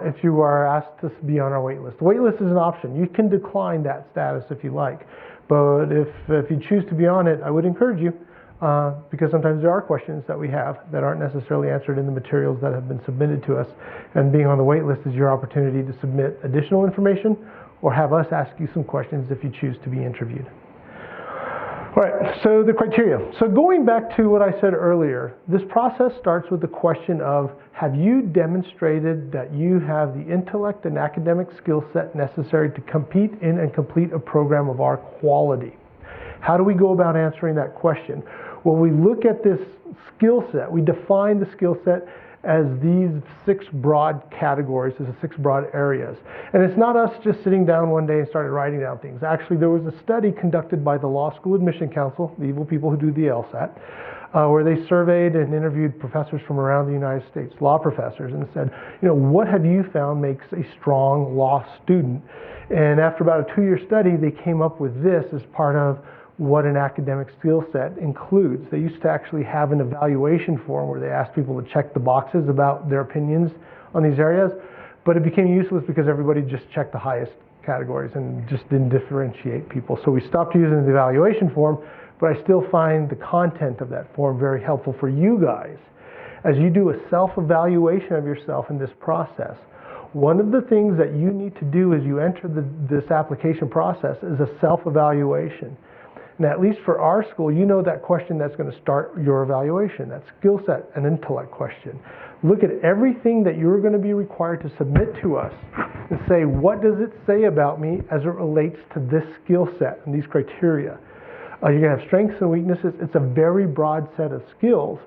if you are asked to be on our wait list. The wait list is an option. You can decline that status if you like. But if you choose to be on it, I would encourage you, because sometimes there are questions that we have that aren't necessarily answered in the materials that have been submitted to us. And being on the wait list is your opportunity to submit additional information or have us ask you some questions if you choose to be interviewed. All right, so the criteria. So going back to what I said earlier, this process starts with the question of, have you demonstrated that you have the intellect and academic skill set necessary to compete in and complete a program of our quality? How do we go about answering that question? Well, we look at this skill set. We define the skill set as these 6 broad categories, as 6 broad areas. And it's not us just sitting down one day and started writing down things. Actually, there was a study conducted by the Law School Admission Council, the evil people who do the LSAT, where they surveyed and interviewed professors from around the United States, law professors, and said, you know, what have you found makes a strong law student? And after about a 2-year study, they came up with this as part of what an academic skill set includes. They used to actually have an evaluation form where they asked people to check the boxes about their opinions on these areas, but it became useless because everybody just checked the highest categories and just didn't differentiate people. So we stopped using the evaluation form, but I still find the content of that form very helpful for you guys as you do a self-evaluation of yourself in this process. One of the things that you need to do as you enter this application process is a self-evaluation. And at least for our school, you know that question that's going to start your evaluation, that skill set and intellect question. Look at everything that you're going to be required to submit to us and say, what does it say about me as it relates to this skill set and these criteria? You're going to have strengths and weaknesses. It's a very broad set of skills.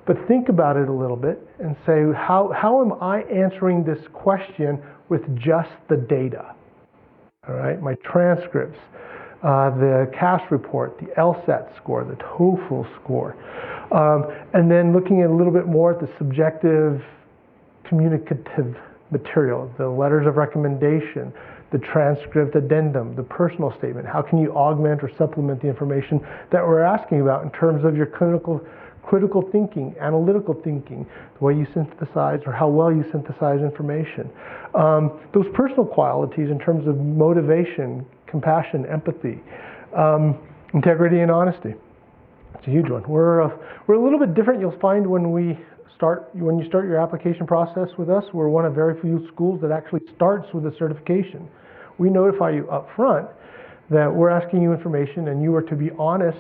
But think about it a little bit and say, how am I answering this question with just the data? All right, my transcripts, the CAS report, the LSAT score, the TOEFL score, and then looking a little bit more at the subjective communicative material, the letters of recommendation, the transcript addendum, the personal statement. How can you augment or supplement the information that we're asking about in terms of your critical thinking, analytical thinking, the way you synthesize or how well you synthesize information. Those personal qualities in terms of motivation, compassion, empathy, integrity and honesty. It's a huge one. We're a little bit different. You'll find when you start your application process with us, we're one of very few schools that actually starts with a certification. We notify you up front that we're asking you information and you are to be honest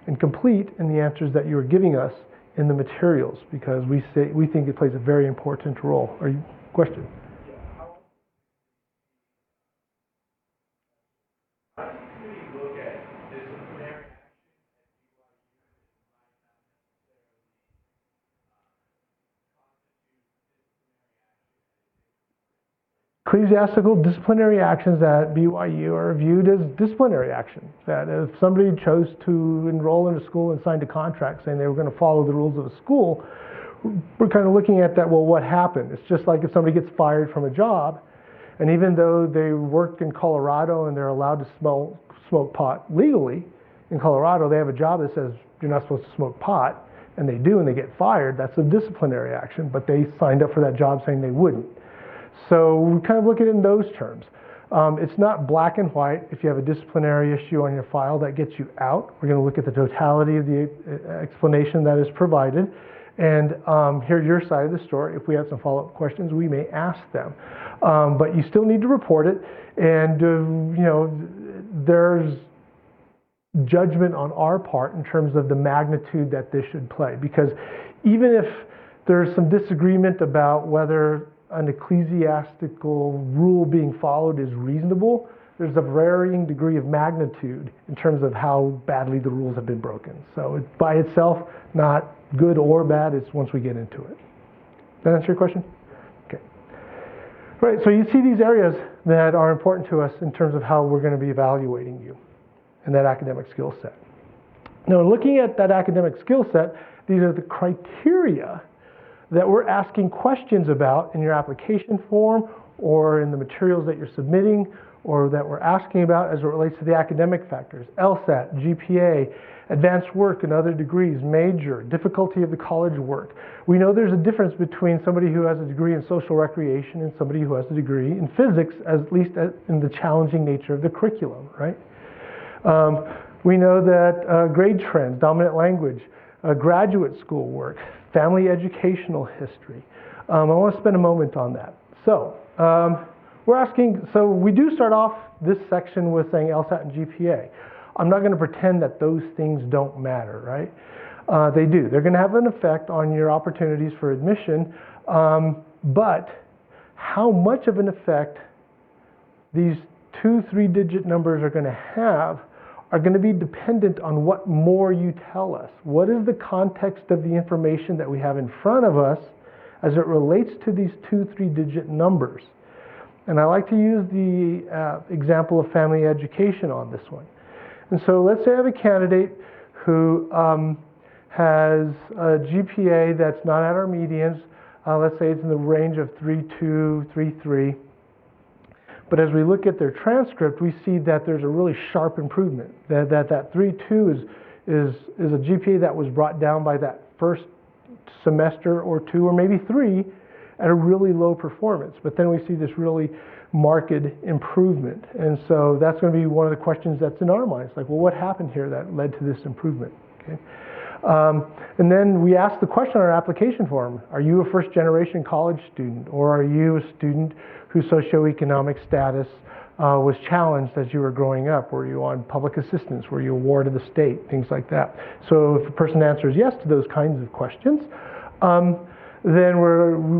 and complete in the answers that you are giving us in the materials, because we think it plays a very important role. Question? Ecclesiastical disciplinary actions at BYU are viewed as disciplinary actions. That if somebody chose to enroll in a school and signed a contract saying they were going to follow the rules of a school, we're kind of looking at that, well, what happened? It's just like if somebody gets fired from a job, and even though they work in Colorado and they're allowed to smoke pot legally, in Colorado they have a job that says you're not supposed to smoke pot, and they do and they get fired, that's a disciplinary action, but they signed up for that job saying they wouldn't. So we kind of look at it in those terms. It's not black and white. If you have a disciplinary issue on your file, that gets you out. We're going to look at the totality of the explanation that is provided and hear your side of the story. If we have some follow-up questions, we may ask them. But you still need to report it, and there's judgment on our part in terms of the magnitude that this should play. Because even if there's some disagreement about whether an ecclesiastical rule being followed is reasonable, there's a varying degree of magnitude in terms of how badly the rules have been broken. So it's by itself not good or bad, it's once we get into it. Does that answer your question? Okay. Right, so you see these areas that are important to us in terms of how we're going to be evaluating you and that academic skill set. Now, looking at that academic skill set, these are the criteria that we're asking questions about in your application form or in the materials that you're submitting, or that we're asking about as it relates to the academic factors: LSAT, GPA, advanced work and other degrees, major, difficulty of the college work. We know there's a difference between somebody who has a degree in social recreation and somebody who has a degree in physics, at least in the challenging nature of the curriculum, right? We know that grade trends, dominant language, graduate school work, family educational history. I want to spend a moment on that. So we do start off this section with saying LSAT and GPA. I'm not going to pretend that those things don't matter, right? They do. They're going to have an effect on your opportunities for admission, but how much of an effect these 2-3-digit numbers are going to have are going to be dependent on what more you tell us. What is the context of the information that we have in front of us as it relates to these 2-3-digit numbers? And I like to use the example of family education on this one. And so let's say I have a candidate who has a GPA that's not at our medians. Let's say it's in the range of 3.2, 3.3. But as we look at their transcript, we see that there's a really sharp improvement. That 3.2 is a GPA that was brought down by that first semester or two, or maybe three, at a really low performance. But then we see this really marked improvement. And so that's going to be one of the questions that's in our minds. Like, well, what happened here that led to this improvement? Okay. And then we ask the question on our application form, are you a first-generation college student, or are you a student whose socioeconomic status was challenged as you were growing up? Were you on public assistance? Were you a ward of the state? Things like that. So if a person answers yes to those kinds of questions, then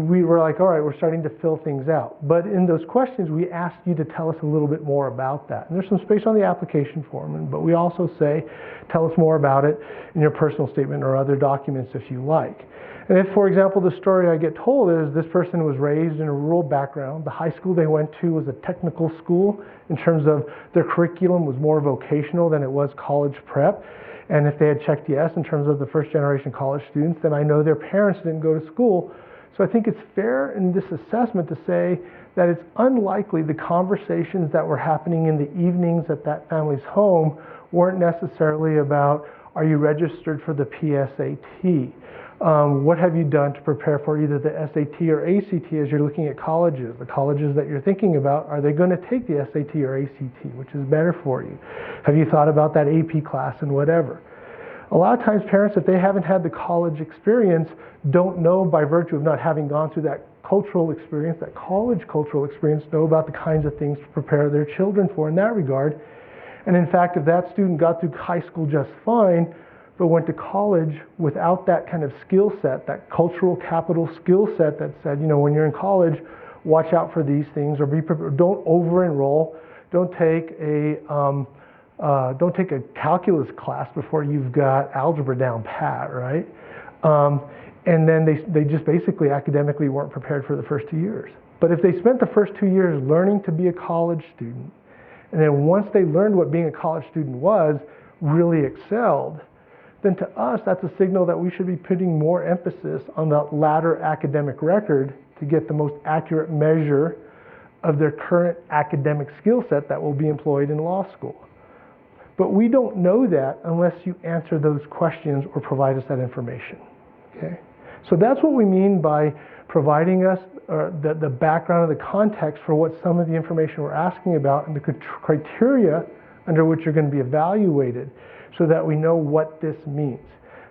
we were like, all right, we're starting to fill things out. But in those questions, we ask you to tell us a little bit more about that. And there's some space on the application form, but we also say, tell us more about it in your personal statement or other documents if you like. And if, for example, the story I get told is this person was raised in a rural background, the high school they went to was a technical school in terms of their curriculum was more vocational than it was college prep. And if they had checked yes in terms of the first generation college students, then I know their parents didn't go to school. So I think it's fair in this assessment to say that it's unlikely the conversations that were happening in the evenings at that family's home weren't necessarily about, are you registered for the PSAT? What have you done to prepare for either the SAT or ACT as you're looking at colleges? The colleges that you're thinking about, are they going to take the SAT or ACT, which is better for you? Have you thought about that AP class and whatever? A lot of times parents, if they haven't had the college experience, don't know by virtue of not having gone through that cultural experience, that college cultural experience, know about the kinds of things to prepare their children for in that regard. And in fact, if that student got through high school just fine, but went to college without that kind of skill set, that cultural capital skill set that said, you know, when you're in college, watch out for these things, or be prepared. Don't over-enroll. Don't take a calculus class before you've got algebra down pat, right? And then they just basically academically weren't prepared for the first 2 years. But if they spent the first 2 years learning to be a college student, and then once they learned what being a college student was, really excelled, then to us, that's a signal that we should be putting more emphasis on the latter academic record to get the most accurate measure of their current academic skill set that will be employed in law school. But we don't know that unless you answer those questions or provide us that information, okay? So that's what we mean by providing us the background and the context for what some of the information we're asking about and the criteria under which you're going to be evaluated, so that we know what this means.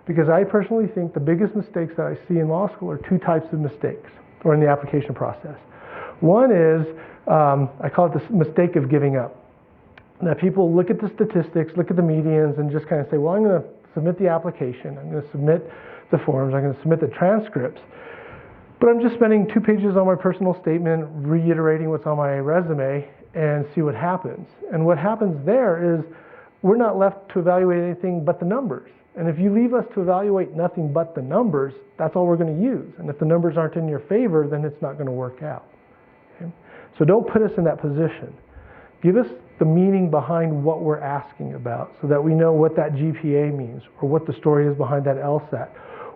Because I personally think the biggest mistakes that I see in law school are two types of mistakes, or in the application process. One is, I call it the mistake of giving up. That people look at the statistics, look at the medians, and just kind of say, well, I'm going to submit the application, I'm going to submit the forms, I'm going to submit the transcripts, but I'm just spending 2 pages on my personal statement, reiterating what's on my resume, and see what happens. And what happens there is, we're not left to evaluate anything but the numbers. And if you leave us to evaluate nothing but the numbers, that's all we're going to use. And if the numbers aren't in your favor, then it's not going to work out. Okay? So don't put us in that position. Give us the meaning behind what we're asking about so that we know what that GPA means, or what the story is behind that LSAT,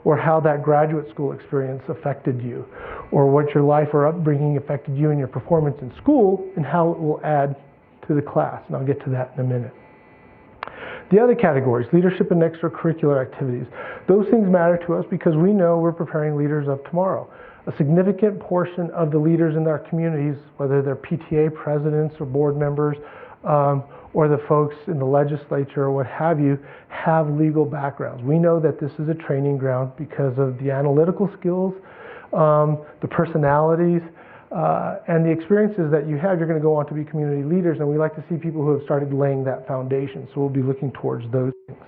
or how that graduate school experience affected you, or what your life or upbringing affected you in your performance in school, and how it will add to the class. And I'll get to that in a minute. The other categories, leadership and extracurricular activities, those things matter to us because we know we're preparing leaders of tomorrow. A significant portion of the leaders in our communities, whether they're PTA presidents or board members, or the folks in the legislature or what have you, have legal backgrounds. We know that this is a training ground because of the analytical skills, the personalities, and the experiences that you have. You're going to go on to be community leaders, and we like to see people who have started laying that foundation, so we'll be looking towards those things.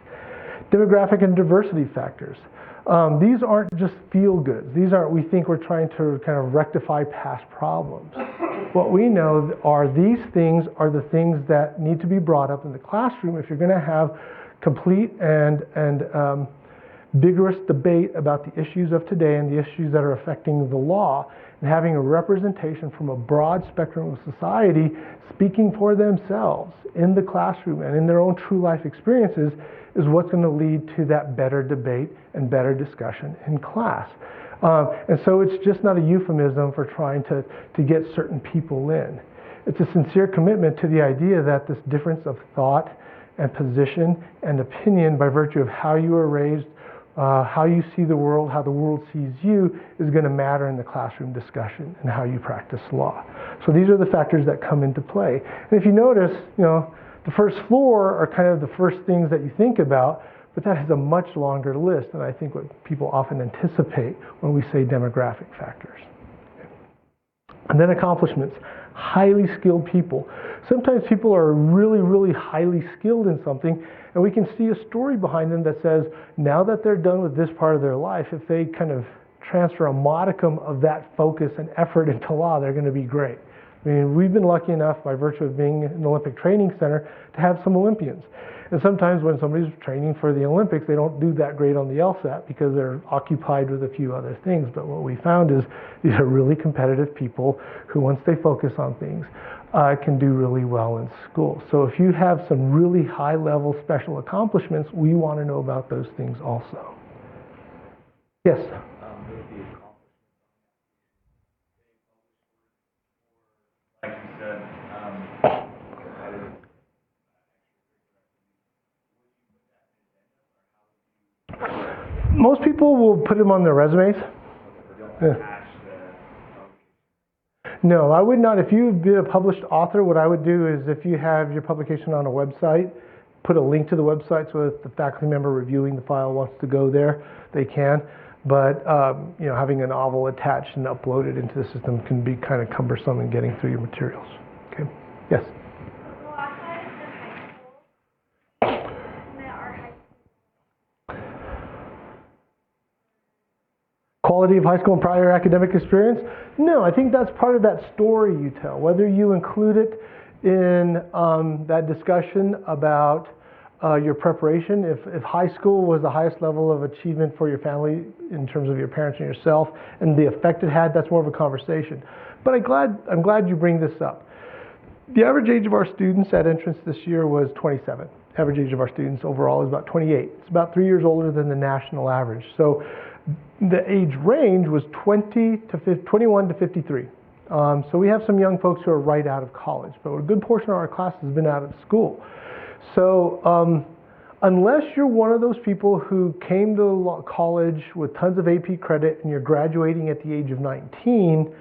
Demographic and diversity factors. These aren't just feel-goods. These aren't, we think we're trying to kind of rectify past problems. What we know are these things are the things that need to be brought up in the classroom if you're going to have complete and vigorous debate about the issues of today and the issues that are affecting the law. And having a representation from a broad spectrum of society speaking for themselves in the classroom and in their own true life experiences is what's going to lead to that better debate and better discussion in class. And so it's just not a euphemism for trying to get certain people in. It's a sincere commitment to the idea that this difference of thought and position and opinion by virtue of how you were raised, how you see the world, how the world sees you, is going to matter in the classroom discussion and how you practice law. So these are the factors that come into play. And if you notice, the first four are kind of the first things that you think about, but that has a much longer list than I think what people often anticipate when we say demographic factors. And then accomplishments, highly skilled people. Sometimes people are really, really highly skilled in something, and we can see a story behind them that says, now that they're done with this part of their life, if they kind of transfer a modicum of that focus and effort into law, they're going to be great. I mean, we've been lucky enough, by virtue of being an Olympic training center, to have some Olympians. And sometimes when somebody's training for the Olympics, they don't do that great on the LSAT because they're occupied with a few other things. But what we found is these are really competitive people who, once they focus on things, can do really well in school. So if you have some really high-level special accomplishments, we want to know about those things also. Yes? Like you said, Most people will put them on their resumes. Yeah. No, I would not. If you've been a published author, what I would do is if you have your publication on a website, put a link to the website so if the faculty member reviewing the file wants to go there, they can. But you know, having a novel attached and uploaded into the system can be kind of cumbersome in getting through your materials. Okay. Yes. The last slide is in high school. That our high Quality of high school and prior academic experience? No, I think that's part of that story you tell. Whether you include it in that discussion about your preparation, if high school was the highest level of achievement for your family in terms of your parents and yourself and the effect it had, that's more of a conversation. But I'm glad you bring this up. The average age of our students at entrance this year was 27. Average age of our students overall is about 28. It's about 3 years older than the national average. So the age range was 21 to 53. So we have some young folks who are right out of college, but a good portion of our class has been out of school. So unless you're one of those people who came to college with tons of AP credit and you're graduating at the age of 19,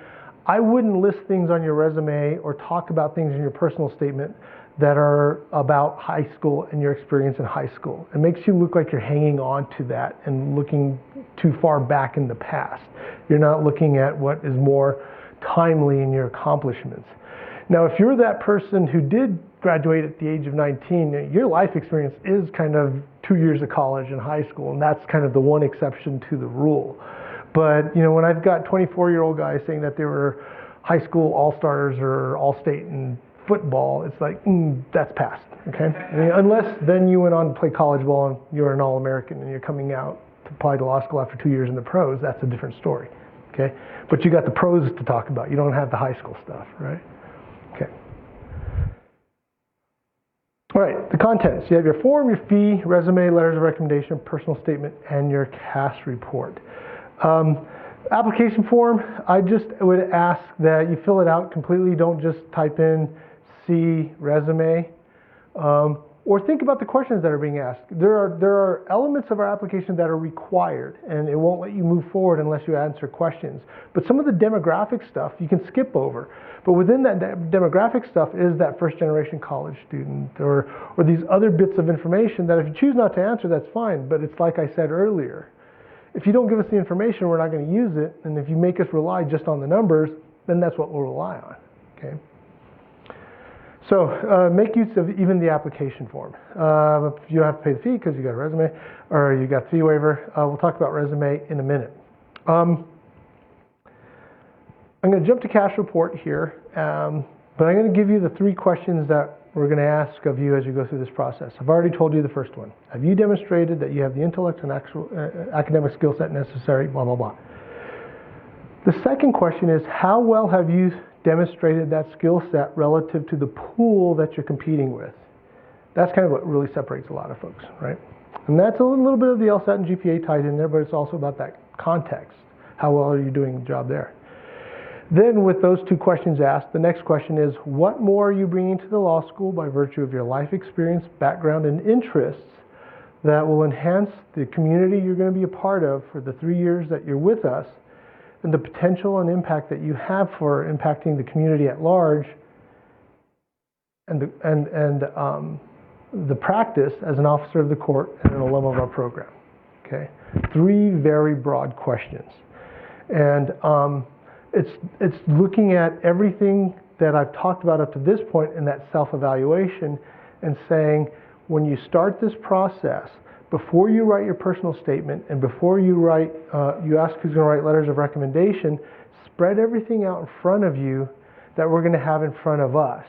I wouldn't list things on your resume or talk about things in your personal statement that are about high school and your experience in high school. It makes you look like you're hanging on to that and looking too far back in the past. You're not looking at what is more timely in your accomplishments. Now, if you're that person who did graduate at the age of 19, your life experience is kind of 2 years of college and high school, and that's kind of the one exception to the rule. But, you know, when I've got 24-year-old guys saying that they were high school all-stars or all-state in football, it's like, that's past, okay? I mean, unless then you went on to play college ball and you're an All-American and you're coming out to apply to law school after 2 years in the pros, that's a different story, okay? But you got the pros to talk about. You don't have the high school stuff, right? Okay. All right, the contents. You have your form, your fee, resume, letters of recommendation, personal statement, and your CAS report. Application form, I just would ask that you fill it out completely. Don't just type in C resume, or think about the questions that are being asked. There are elements of our application that are required, and it won't let you move forward unless you answer questions. But some of the demographic stuff you can skip over. But within that demographic stuff is that first-generation college student, or these other bits of information that if you choose not to answer, that's fine. But it's like I said earlier. If you don't give us the information, we're not going to use it. And if you make us rely just on the numbers, then that's what we'll rely on, okay? So make use of even the application form. You don't have to pay the fee because you got a resume or you got fee waiver. We'll talk about resume in a minute. I'm going to jump to CAS report here, but I'm going to give you the 3 questions that we're going to ask of you as you go through this process. I've already told you the first one. Have you demonstrated that you have the intellect and actual academic skill set necessary, blah, blah, blah. The second question is, how well have you demonstrated that skill set relative to the pool that you're competing with? That's kind of what really separates a lot of folks, right? And that's a little bit of the LSAT and GPA tied in there, but it's also about that context. How well are you doing the job there? Then with those 2 questions asked, the next question is, what more are you bringing to the law school by virtue of your life experience, background, and interests that will enhance the community you're going to be a part of for the 3 years that you're with us, and the potential and impact that you have for impacting the community at large, and the practice as an officer of the court and an alum of our program. Okay, 3 very broad questions, and it's looking at everything that I've talked about up to this point in that self-evaluation, and saying, when you start this process, before you write your personal statement and before you write, you ask who's going to write letters of recommendation, spread everything out in front of you that we're going to have in front of us,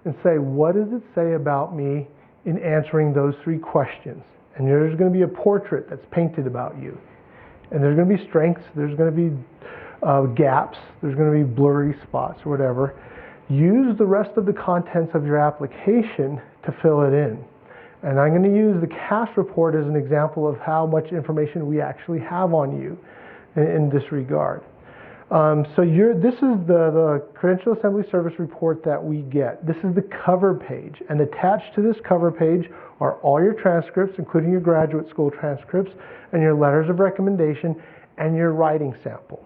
and say, what does it say about me in answering those 3 questions? And there's going to be a portrait that's painted about you. And there's going to be strengths, there's going to be gaps, there's going to be blurry spots or whatever. Use the rest of the contents of your application to fill it in. And I'm going to use the CAS report as an example of how much information we actually have on you in this regard. This is the Credential Assembly Service report that we get. This is the cover page, and attached to this cover page are all your transcripts, including your graduate school transcripts, and your letters of recommendation, and your writing sample.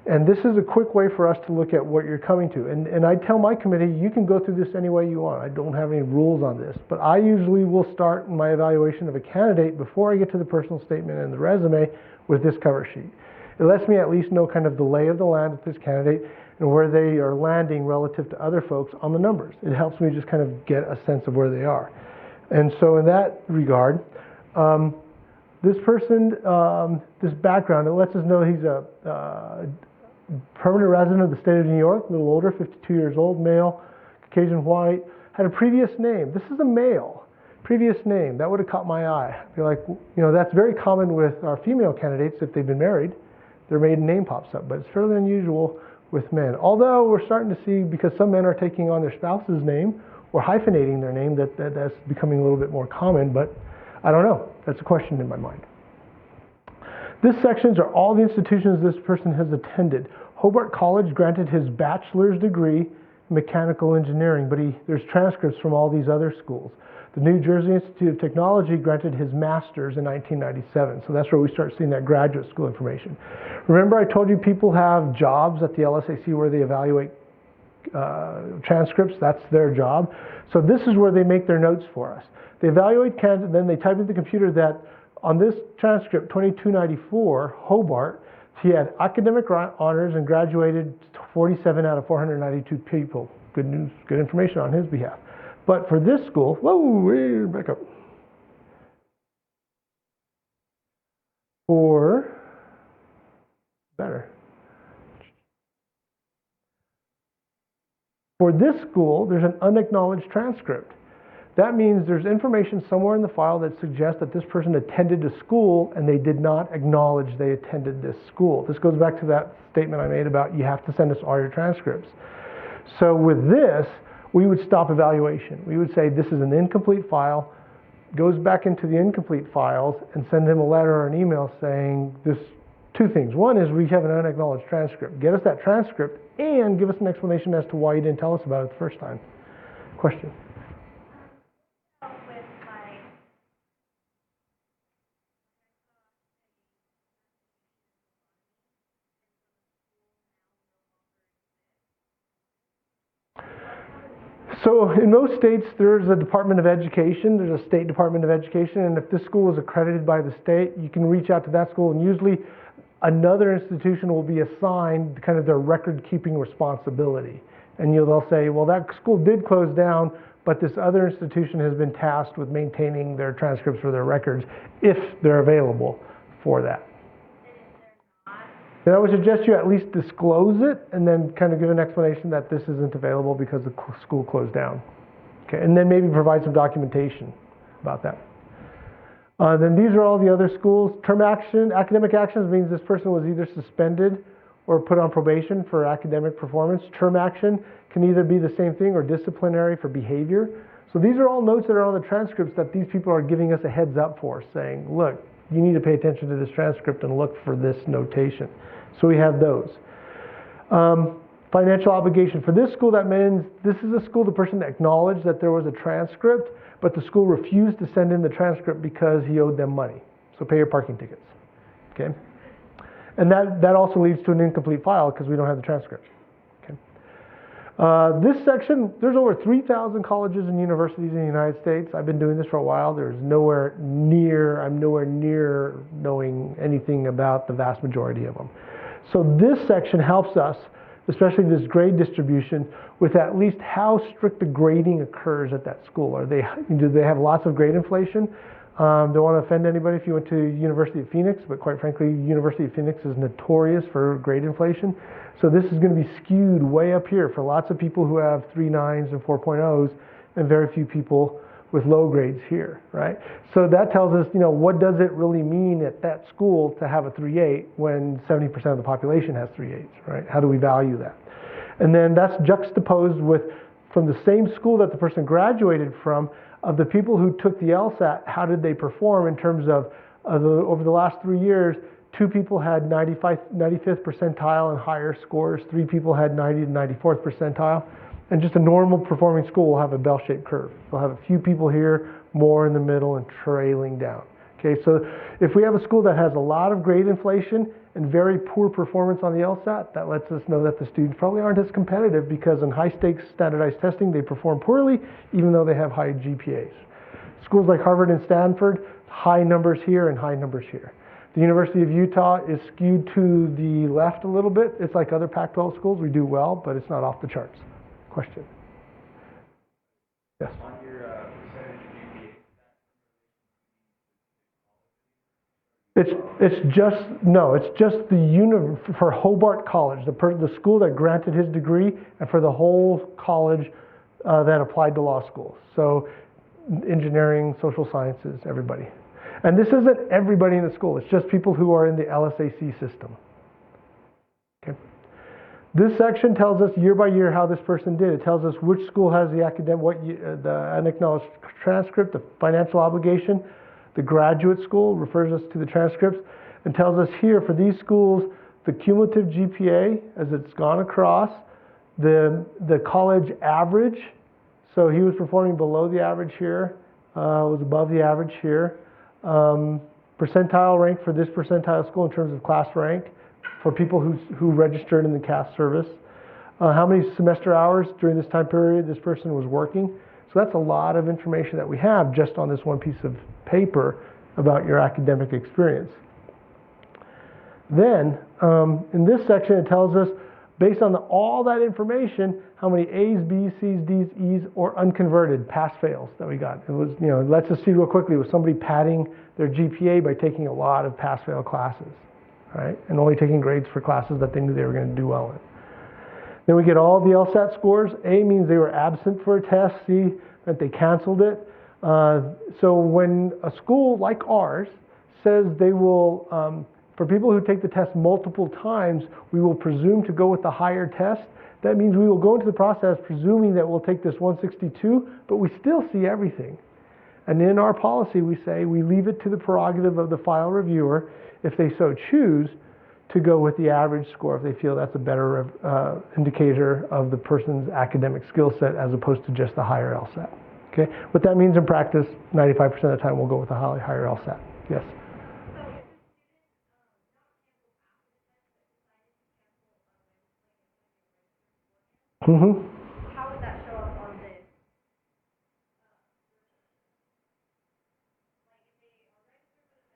And this is a quick way for us to look at what you're coming to. And I tell my committee, you can go through this any way you want. I don't have any rules on this, but I usually will start my evaluation of a candidate before I get to the personal statement and the resume with this cover sheet. It lets me at least know kind of the lay of the land with this candidate and where they are landing relative to other folks on the numbers. It helps me just kind of get a sense of where they are. And so in that regard, this person, this background, it lets us know he's a permanent resident of the state of New York, a little older, 52 years old, male, Caucasian white, had a previous name. This is a male. Previous name, that would have caught my eye. I'd be like, that's very common with our female candidates if they've been married. Their maiden name pops up, but it's fairly unusual with men. Although we're starting to see, because some men are taking on their spouse's name or hyphenating their name, that's becoming a little bit more common, but I don't know. That's a question in my mind. This sections are all the institutions this person has attended. Hobart College granted his bachelor's degree in mechanical engineering, but there's transcripts from all these other schools. The New Jersey Institute of Technology granted his master's in 1997, so that's where we start seeing that graduate school information. Remember I told you people have jobs at the LSAC where they evaluate transcripts? That's their job. So this is where they make their notes for us. They evaluate candidates, then they type into the computer that on this transcript, 2294, Hobart, he had academic honors and graduated 47 out of 492 people. Good news, good information on his behalf. But for this school, whoa, back up. For this school, there's an unacknowledged transcript. That means there's information somewhere in the file that suggests that this person attended a school and they did not acknowledge they attended this school. This goes back to that statement I made about you have to send us all your transcripts. So with this, we would stop evaluation. We would say this is an incomplete file, goes back into the incomplete files and send him a letter or an email saying this, 2 things. One is we have an unacknowledged transcript. Get us that transcript and give us an explanation as to why you didn't tell us about it the first time. Question? So in most states, there's a Department of Education, there's a state Department of Education, and if this school is accredited by the state, you can reach out to that school, and usually another institution will be assigned kind of their record-keeping responsibility. And they'll say, well, that school did close down, but this other institution has been tasked with maintaining their transcripts for their records, if they're available for that. And I would suggest you at least disclose it and then kind of give an explanation that this isn't available because the school closed down. Okay, and then maybe provide some documentation about that. Then these are all the other schools. Term action, academic actions means this person was either suspended or put on probation for academic performance. Term action can either be the same thing or disciplinary for behavior. So these are all notes that are on the transcripts that these people are giving us a heads up for, saying, look, you need to pay attention to this transcript and look for this notation. So we have those. Financial obligation. For this school, that means this is a school the person acknowledged that there was a transcript, but the school refused to send in the transcript because he owed them money. So pay your parking tickets. Okay? And that also leads to an incomplete file because we don't have the transcript. Okay? This section, there's over 3,000 colleges and universities in the United States. I've been doing this for a while. I'm nowhere near knowing anything about the vast majority of them. So this section helps us, especially this grade distribution, with at least how strict the grading occurs at that school. Do they have lots of grade inflation? Don't want to offend anybody if you went to University of Phoenix, but quite frankly, University of Phoenix is notorious for grade inflation. So this is going to be skewed way up here for lots of people who have 3.9s and 4.0s and very few people with low grades here, right? So that tells us, what does it really mean at that school to have a 3.8 when 70% of the population has 3.8s, right? How do we value that? And then that's juxtaposed with, from the same school that the person graduated from, of the people who took the LSAT, how did they perform in terms of over the last 3 years? 2 people had 95th percentile and higher scores. 3 people had 90 to 94th percentile. And just a normal performing school will have a bell-shaped curve. They'll have a few people here, more in the middle, and trailing down. Okay, so if we have a school that has a lot of grade inflation and very poor performance on the LSAT, that lets us know that the students probably aren't as competitive because in high-stakes standardized testing, they perform poorly, even though they have high GPAs. Schools like Harvard and Stanford, high numbers here and high numbers here. The University of Utah is skewed to the left a little bit. It's like other Pac-12 schools. We do well, but it's not off the charts. Question? Yes? On your percentage of GPA, It's just for Hobart College, the school that granted his degree, and for the whole college that applied to law school. So engineering, social sciences, everybody. And this isn't everybody in the school. It's just people who are in the LSAC system. Okay. This section tells us year by year how this person did. It tells us which school has the the unacknowledged transcript, the financial obligation. The graduate school refers us to the transcripts and tells us here for these schools the cumulative GPA as it's gone across, the college average. So he was performing below the average here, was above the average here. Percentile rank for this percentile school in terms of class rank for people who registered in the CAS service. How many semester hours during this time period this person was working. So that's a lot of information that we have just on this one piece of paper about your academic experience. Then, in this section, it tells us, based on all that information, how many A's, B's, C's, D's, E's, or unconverted pass-fails that we got. It was, it lets us see real quickly, was somebody padding their GPA by taking a lot of pass-fail classes, right? And only taking grades for classes that they knew they were going to do well in. Then we get all the LSAT scores. A means they were absent for a test. C meant they canceled it. So when a school like ours says they will, for people who take the test multiple times, we will presume to go with the higher test. That means we will go into the process presuming that we'll take this 162, but we still see everything. And in our policy, we say we leave it to the prerogative of the file reviewer, if they so choose, to go with the average score if they feel that's a better indicator of the person's academic skill set as opposed to just the higher LSAT. Okay? What that means in practice, 95% of the time we'll go with a higher LSAT. Yes? Mm-hmm. How would that show up on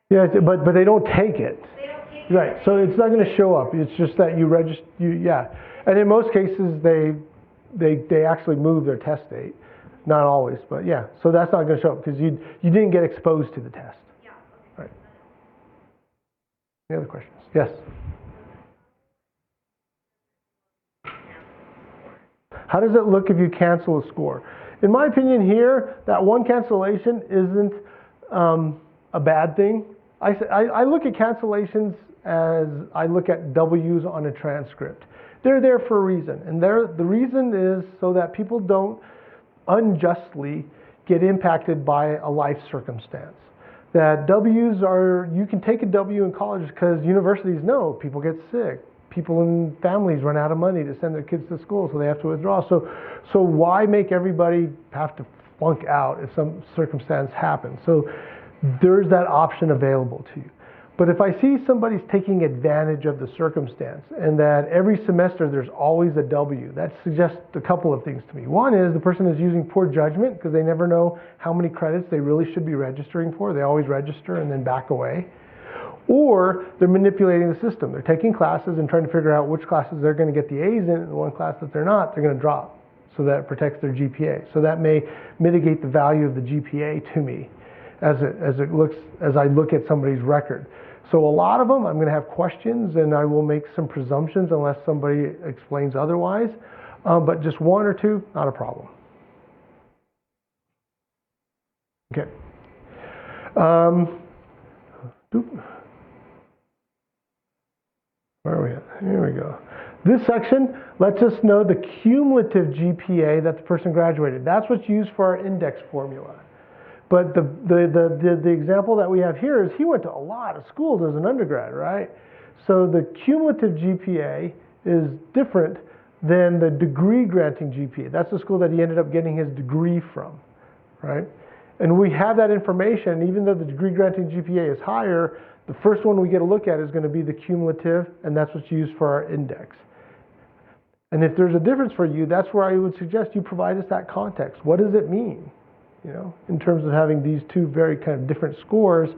the? Yeah, but they don't take it. They don't take Right, so it's not going to show up. It's just that you register, yeah. And in most cases, they actually move their test date. Not always, but yeah. So that's not going to show up because you didn't get exposed to the test. Yeah. Okay. Right. Any other questions? Yes. How does it look if you cancel a score? In my opinion here, that one cancellation isn't a bad thing. I look at cancellations as I look at W's on a transcript. They're there for a reason. And the reason is so that people don't unjustly get impacted by a life circumstance. That W's are, you can take a W in college because universities know people get sick. People in families run out of money to send their kids to school, so they have to withdraw. So why make everybody have to flunk out if some circumstance happens? So there's that option available to you. But if I see somebody's taking advantage of the circumstance and that every semester there's always a W, that suggests a couple of things to me. One is the person is using poor judgment because they never know how many credits they really should be registering for. They always register and then back away. Or they're manipulating the system. They're taking classes and trying to figure out which classes they're going to get the A's in, and the one class that they're not, they're going to drop, so that it protects their GPA. So that may mitigate the value of the GPA to me as I look at somebody's record. So a lot of them, I'm going to have questions, and I will make some presumptions unless somebody explains otherwise. But just one or two, not a problem. Okay. Where are we at? Here we go. This section lets us know the cumulative GPA that the person graduated. That's what's used for our index formula. But the example that we have here is he went to a lot of schools as an undergrad, right? So the cumulative GPA is different than the degree granting GPA. That's the school that he ended up getting his degree from, right? And we have that information, even though the degree granting GPA is higher, the first one we get a look at is going to be the cumulative, and that's what's used for our index. And if there's a difference for you, that's where I would suggest you provide us that context. What does it mean, you know, in terms of having these two very kind of different scores,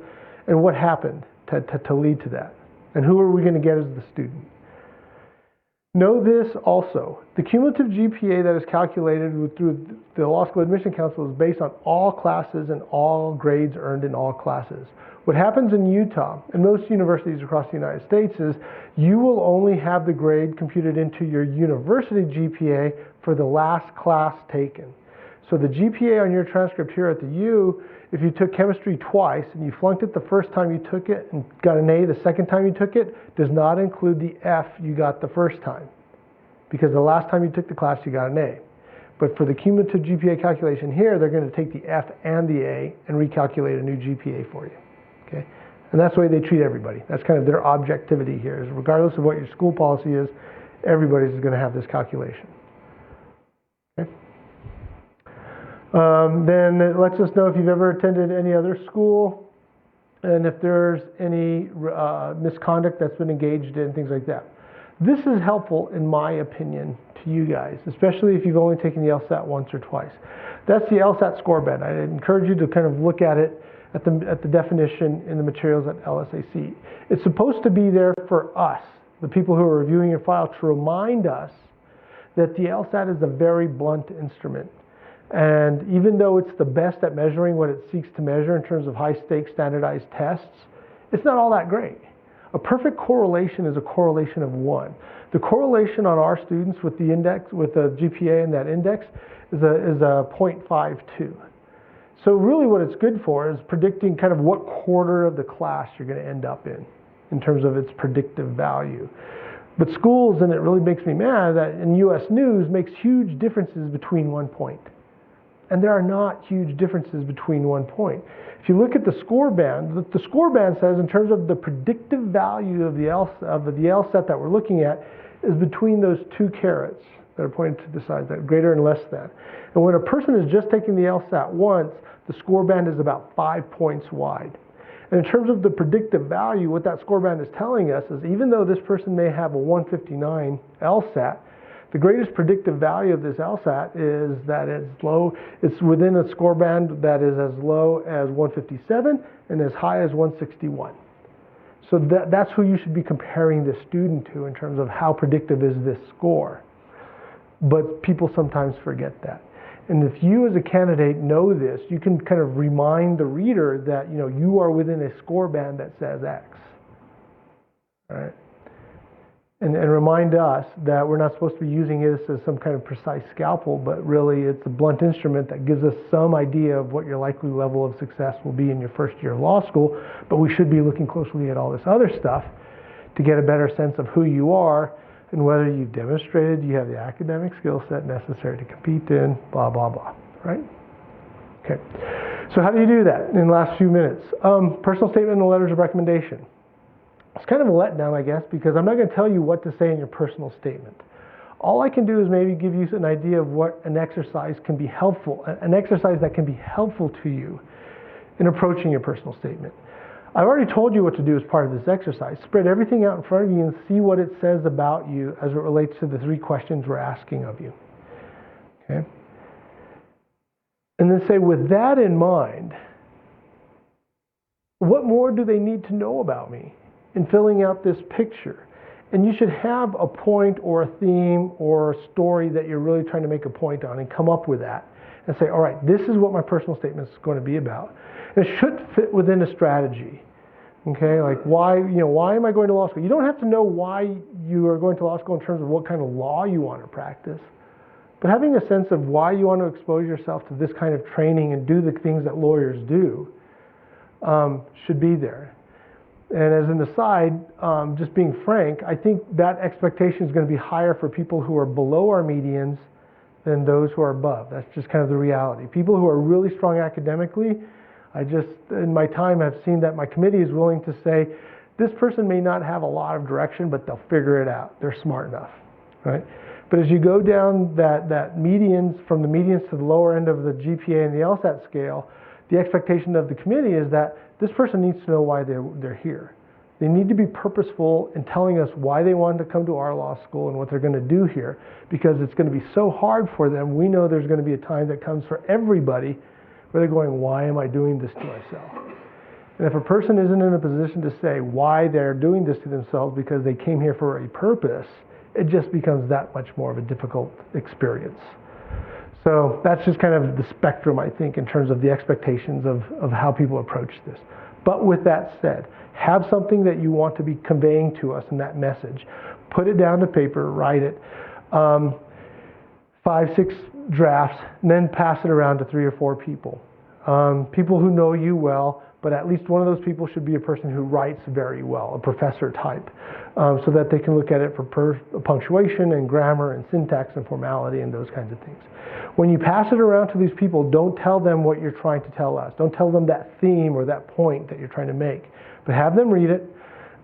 and what happened to lead to that? And who are we going to get as the student? Know this also, the cumulative GPA that is calculated through the Law School Admission Council is based on all classes and all grades earned in all classes. What happens in Utah and most universities across the United States is you will only have the grade computed into your university GPA for the last class taken. So the GPA on your transcript here at the U, if you took chemistry twice and you flunked it the first time you took it and got an A the second time you took it, does not include the F you got the first time. Because the last time you took the class, you got an A. But for the cumulative GPA calculation here, they're going to take the F and the A and recalculate a new GPA for you. Okay? And that's the way they treat everybody. That's kind of their objectivity here, is regardless of what your school policy is, everybody's going to have this calculation. Okay? Then it lets us know if you've ever attended any other school and if there's any misconduct that's been engaged in, things like that. This is helpful, in my opinion, to you guys, especially if you've only taken the LSAT once or twice. That's the LSAT score band. I encourage you to kind of look at it at the definition in the materials at LSAC. It's supposed to be there for us, the people who are reviewing your file, to remind us that the LSAT is a very blunt instrument. And even though it's the best at measuring what it seeks to measure in terms of high-stakes standardized tests, it's not all that great. A perfect correlation is a correlation of 1. The correlation on our students with the index, with the GPA in that index, is a 0.52. So really what it's good for is predicting kind of what quarter of the class you're going to end up in terms of its predictive value. But schools, and it really makes me mad, that in US News makes huge differences between 1 point. And there are not huge differences between 1 point. If you look at the score band, the score band says in terms of the predictive value of the LSAT that we're looking at is between those two carets that are pointed to the sides, that greater and less than. And when a person is just taking the LSAT once, the score band is about 5 points wide. And in terms of the predictive value, what that score band is telling us is even though this person may have a 159 LSAT, the greatest predictive value of this LSAT is that it's within a score band that is as low as 157 and as high as 161. So that's who you should be comparing this student to in terms of how predictive is this score. But people sometimes forget that. And if you as a candidate know this, you can kind of remind the reader that you are within a score band that says X. All right? And remind us that we're not supposed to be using this as some kind of precise scalpel, but really it's a blunt instrument that gives us some idea of what your likely level of success will be in your first year of law school. But we should be looking closely at all this other stuff to get a better sense of who you are and whether you've demonstrated you have the academic skill set necessary to compete in, blah, blah, blah, right? Okay, so how do you do that in the last few minutes? Personal statement and letters of recommendation. It's kind of a letdown, I guess, because I'm not going to tell you what to say in your personal statement. All I can do is maybe give you an idea of what an exercise can be helpful, an exercise that can be helpful to you in approaching your personal statement. I've already told you what to do as part of this exercise. Spread everything out in front of you and see what it says about you as it relates to the 3 questions we're asking of you. Okay? And then say, with that in mind, what more do they need to know about me in filling out this picture? And you should have a point or a theme or a story that you're really trying to make a point on and come up with that and say, all right, this is what my personal statement is going to be about. And it should fit within a strategy. Okay, like why am I going to law school? You don't have to know why you are going to law school in terms of what kind of law you want to practice, but having a sense of why you want to expose yourself to this kind of training and do the things that lawyers do should be there. And as an aside, just being frank, I think that expectation is going to be higher for people who are below our medians than those who are above. That's just kind of the reality. People who are really strong academically, in my time, I've seen that my committee is willing to say, this person may not have a lot of direction, but they'll figure it out. They're smart enough, right? But as you go down that medians, from the medians to the lower end of the GPA and the LSAT scale, the expectation of the committee is that this person needs to know why they're here. They need to be purposeful in telling us why they wanted to come to our law school and what they're going to do here, because it's going to be so hard for them. We know there's going to be a time that comes for everybody where they're going, why am I doing this to myself? And if a person isn't in a position to say why they're doing this to themselves because they came here for a purpose, it just becomes that much more of a difficult experience. So that's just kind of the spectrum, I think, in terms of the expectations of how people approach this. But with that said, have something that you want to be conveying to us in that message. Put it down to paper, write it, 5, 6 drafts, and then pass it around to 3 or 4 people. People who know you well, but at least one of those people should be a person who writes very well, a professor type, so that they can look at it for punctuation and grammar and syntax and formality and those kinds of things. When you pass it around to these people, don't tell them what you're trying to tell us. Don't tell them that theme or that point that you're trying to make, but have them read it,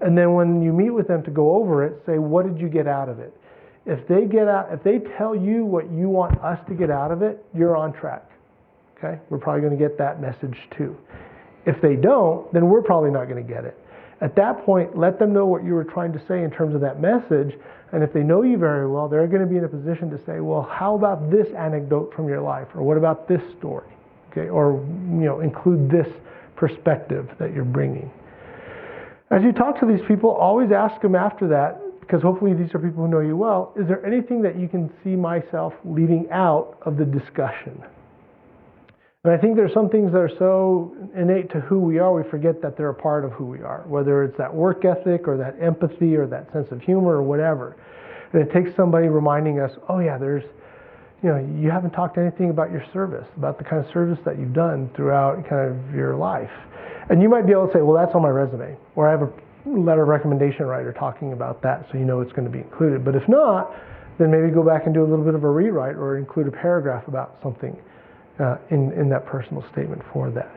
and then when you meet with them to go over it, say, what did you get out of it? If they tell you what you want us to get out of it, you're on track. Okay? We're probably going to get that message too. If they don't, then we're probably not going to get it. At that point, let them know what you were trying to say in terms of that message, and if they know you very well, they're going to be in a position to say, well, how about this anecdote from your life, or what about this story? Okay? Or include this perspective that you're bringing. As you talk to these people, always ask them after that, because hopefully these are people who know you well, is there anything that you can see myself leaving out of the discussion? And I think there's some things that are so innate to who we are, we forget that they're a part of who we are, whether it's that work ethic or that empathy or that sense of humor or whatever. And it takes somebody reminding us, oh yeah, you haven't talked anything about your service, about the kind of service that you've done throughout kind of your life. And you might be able to say, well, that's on my resume, or I have a letter of recommendation writer talking about that, so you know it's going to be included. But if not, then maybe go back and do a little bit of a rewrite or include a paragraph about something in that personal statement for that.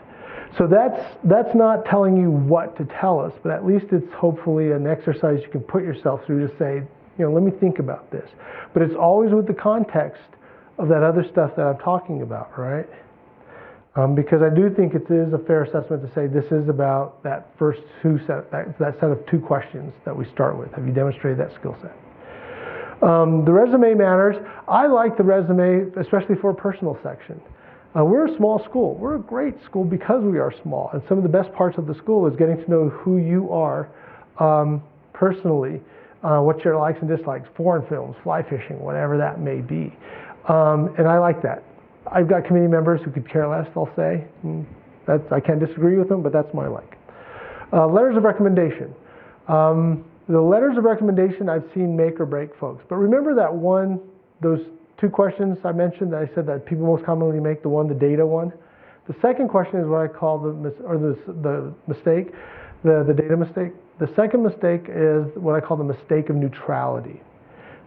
So that's not telling you what to tell us, but at least it's hopefully an exercise you can put yourself through to say, let me think about this. But it's always with the context of that other stuff that I'm talking about, right? Because I do think it is a fair assessment to say this is about that first that set of 2 questions that we start with. Have you demonstrated that skill set? The resume matters. I like the resume, especially for a personal section. We're a small school. We're a great school because we are small. And some of the best parts of the school is getting to know who you are personally, what your likes and dislikes, foreign films, fly fishing, whatever that may be. And I like that. I've got committee members who could care less, they'll say. I can't disagree with them, but that's my like. Letters of recommendation. The letters of recommendation I've seen make or break folks. But remember those 2 questions I mentioned that I said that people most commonly make, the data one? The second question is what I call the mistake, the data mistake. The second mistake is what I call the mistake of neutrality.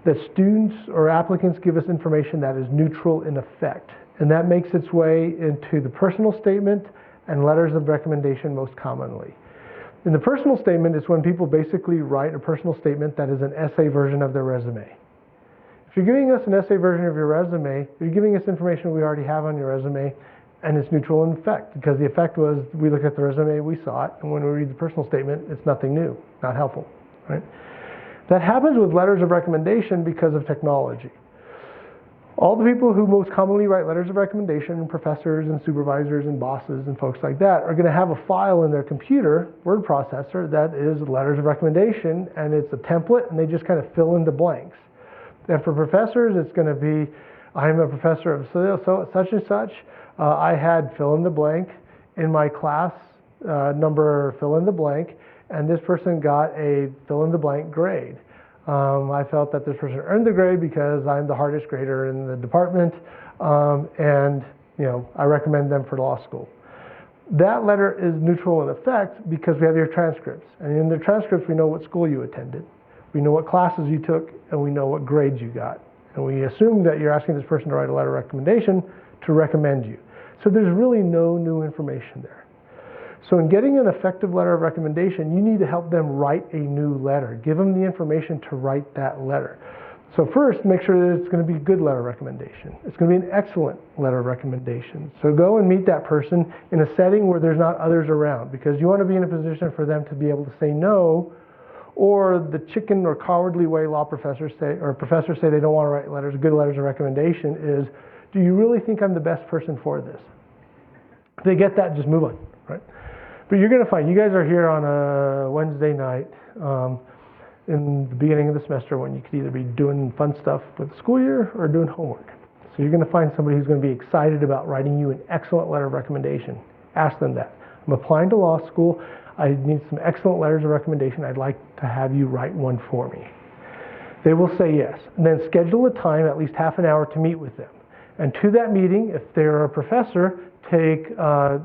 That students or applicants give us information that is neutral in effect. And that makes its way into the personal statement and letters of recommendation most commonly. In the personal statement, it's when people basically write a personal statement that is an essay version of their resume. If you're giving us an essay version of your resume, you're giving us information we already have on your resume, and it's neutral in effect, because the effect was we look at the resume, we saw it, and when we read the personal statement, it's nothing new, not helpful, right? That happens with letters of recommendation because of technology. All the people who most commonly write letters of recommendation, professors and supervisors and bosses and folks like that, are going to have a file in their computer, word processor, that is letters of recommendation, and it's a template, and they just kind of fill in the blanks. And for professors, it's going to be, I'm a professor of such and such. I had fill in the blank in my class, number fill in the blank, and this person got a fill in the blank grade. I felt that this person earned the grade because I'm the hardest grader in the department, and I recommend them for law school. That letter is neutral in effect because we have your transcripts, and in the transcripts we know what school you attended, we know what classes you took, and we know what grades you got. And we assume that you're asking this person to write a letter of recommendation to recommend you. So there's really no new information there. So in getting an effective letter of recommendation, you need to help them write a new letter. Give them the information to write that letter. So first, make sure that it's going to be a good letter of recommendation. It's going to be an excellent letter of recommendation. So go and meet that person in a setting where there's not others around, because you want to be in a position for them to be able to say no, or the chicken or cowardly way law professors say, or professors say they don't want to write letters, good letters of recommendation is, do you really think I'm the best person for this? If they get that, just move on, right? But you're going to find, you guys are here on a Wednesday night in the beginning of the semester when you could either be doing fun stuff with the school year or doing homework. So you're going to find somebody who's going to be excited about writing you an excellent letter of recommendation. Ask them that. I'm applying to law school. I need some excellent letters of recommendation. I'd like to have you write one for me. They will say yes. And then schedule a time, at least half an hour, to meet with them. And to that meeting, if they're a professor, take your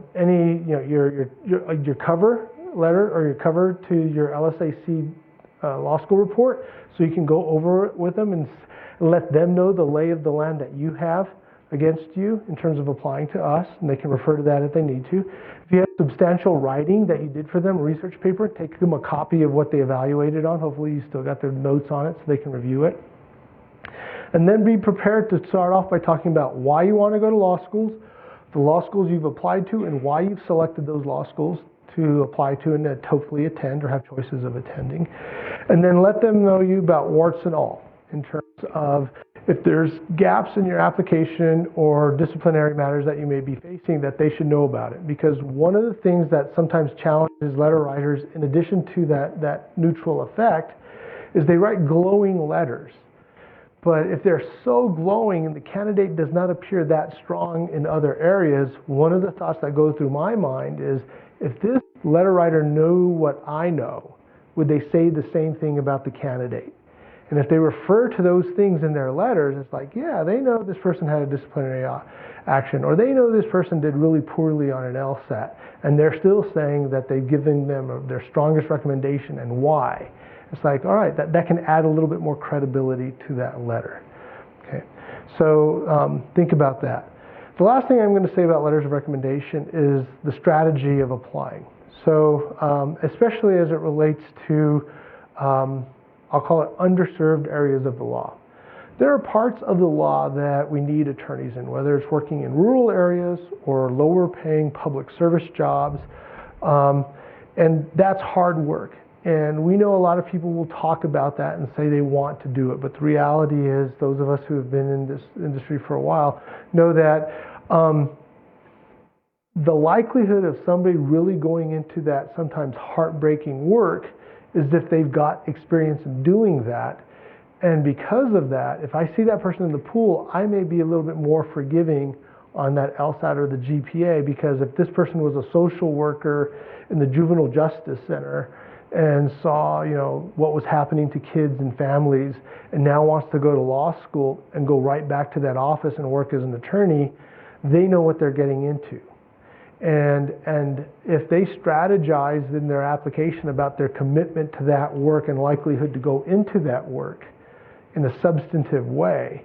cover letter or your cover to your LSAC law school report, so you can go over it with them and let them know the lay of the land that you have against you in terms of applying to us, and they can refer to that if they need to. If you have substantial writing that you did for them, a research paper, take them a copy of what they evaluated on. Hopefully you still got their notes on it so they can review it. And then be prepared to start off by talking about why you want to go to law schools, the law schools you've applied to, and why you've selected those law schools to apply to and to hopefully attend or have choices of attending. And then let them know you about warts and all in terms of if there's gaps in your application or disciplinary matters that you may be facing, that they should know about it. Because one of the things that sometimes challenges letter writers, in addition to that neutral effect, is they write glowing letters. But if they're so glowing and the candidate does not appear that strong in other areas, one of the thoughts that goes through my mind is, if this letter writer knew what I know, would they say the same thing about the candidate? And if they refer to those things in their letters, it's like, yeah, they know this person had a disciplinary action, or they know this person did really poorly on an LSAT, and they're still saying that they've given them their strongest recommendation and why. It's like, all right, that can add a little bit more credibility to that letter. Okay, so think about that. The last thing I'm going to say about letters of recommendation is the strategy of applying. So especially as it relates to, I'll call it underserved areas of the law. There are parts of the law that we need attorneys in, whether it's working in rural areas or lower paying public service jobs, and that's hard work. And we know a lot of people will talk about that and say they want to do it, but the reality is, those of us who have been in this industry for a while know that the likelihood of somebody really going into that sometimes heartbreaking work is if they've got experience in doing that. And because of that, if I see that person in the pool, I may be a little bit more forgiving on that LSAT or the GPA, because if this person was a social worker in the juvenile justice center and saw, what was happening to kids and families, and now wants to go to law school and go right back to that office and work as an attorney, they know what they're getting into. And if they strategize in their application about their commitment to that work and likelihood to go into that work in a substantive way,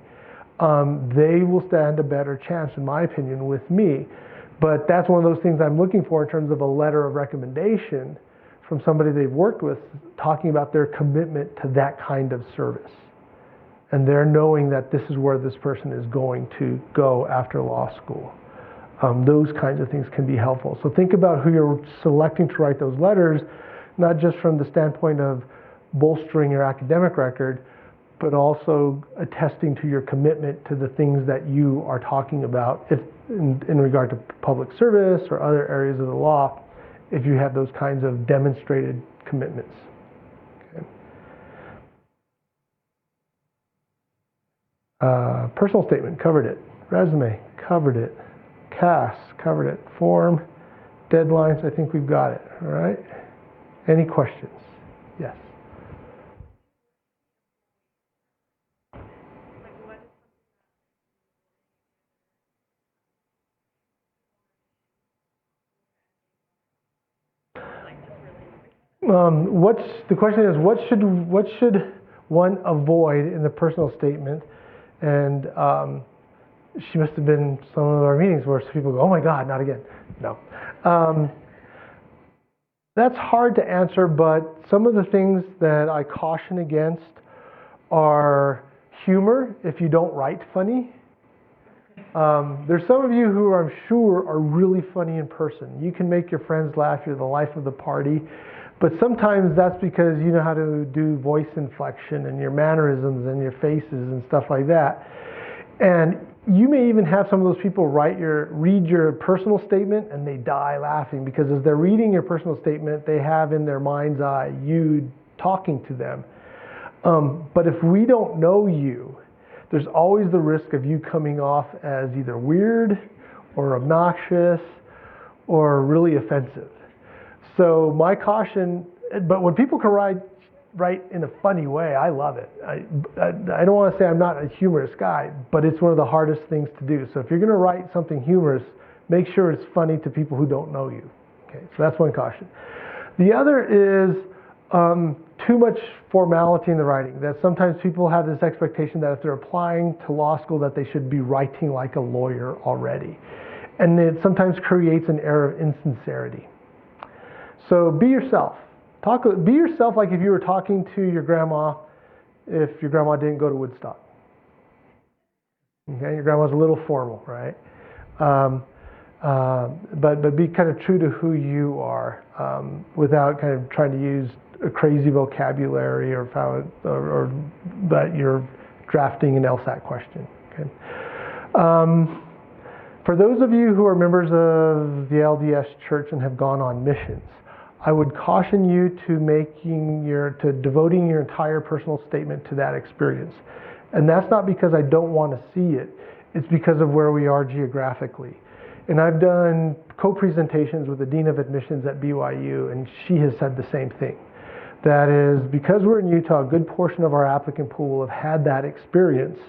they will stand a better chance, in my opinion, with me. But that's one of those things I'm looking for in terms of a letter of recommendation from somebody they've worked with, talking about their commitment to that kind of service. And they're knowing that this is where this person is going to go after law school. Those kinds of things can be helpful. So think about who you're selecting to write those letters, not just from the standpoint of bolstering your academic record, but also attesting to your commitment to the things that you are talking about if, in regard to public service or other areas of the law, if you have those kinds of demonstrated commitments. Okay. Personal statement, covered it. Resume, covered it. CAS, covered it. Form, deadlines, I think we've got it, all right? Any questions? Yes. The question is, what should one avoid in the personal statement? And she must have been some of our meetings where people go, oh my God, not again. No. That's hard to answer, but some of the things that I caution against are humor, if you don't write funny. There's some of you who I'm sure are really funny in person. You can make your friends laugh, you're the life of the party. But sometimes that's because you know how to do voice inflection and your mannerisms and your faces and stuff like that. And you may even have some of those people read your personal statement and they die laughing because as they're reading your personal statement, they have in their mind's eye you talking to them. But if we don't know you, there's always the risk of you coming off as either weird or obnoxious or really offensive. So my caution, but when people can write in a funny way, I love it. I don't want to say I'm not a humorous guy, but it's one of the hardest things to do. So if you're going to write something humorous, make sure it's funny to people who don't know you. Okay, so that's one caution. The other is too much formality in the writing. That sometimes people have this expectation that if they're applying to law school that they should be writing like a lawyer already. And it sometimes creates an air of insincerity. So be yourself. Be yourself like if you were talking to your grandma if your grandma didn't go to Woodstock. Okay, your grandma's a little formal, right? But be kind of true to who you are without kind of trying to use a crazy vocabulary or that you're drafting an LSAT question. Okay. For those of you who are members of the LDS Church and have gone on missions, I would caution you to devoting your entire personal statement to that experience. And that's not because I don't want to see it, it's because of where we are geographically. And I've done co-presentations with the Dean of Admissions at BYU, and she has said the same thing. That is, because we're in Utah, a good portion of our applicant pool have had that experience.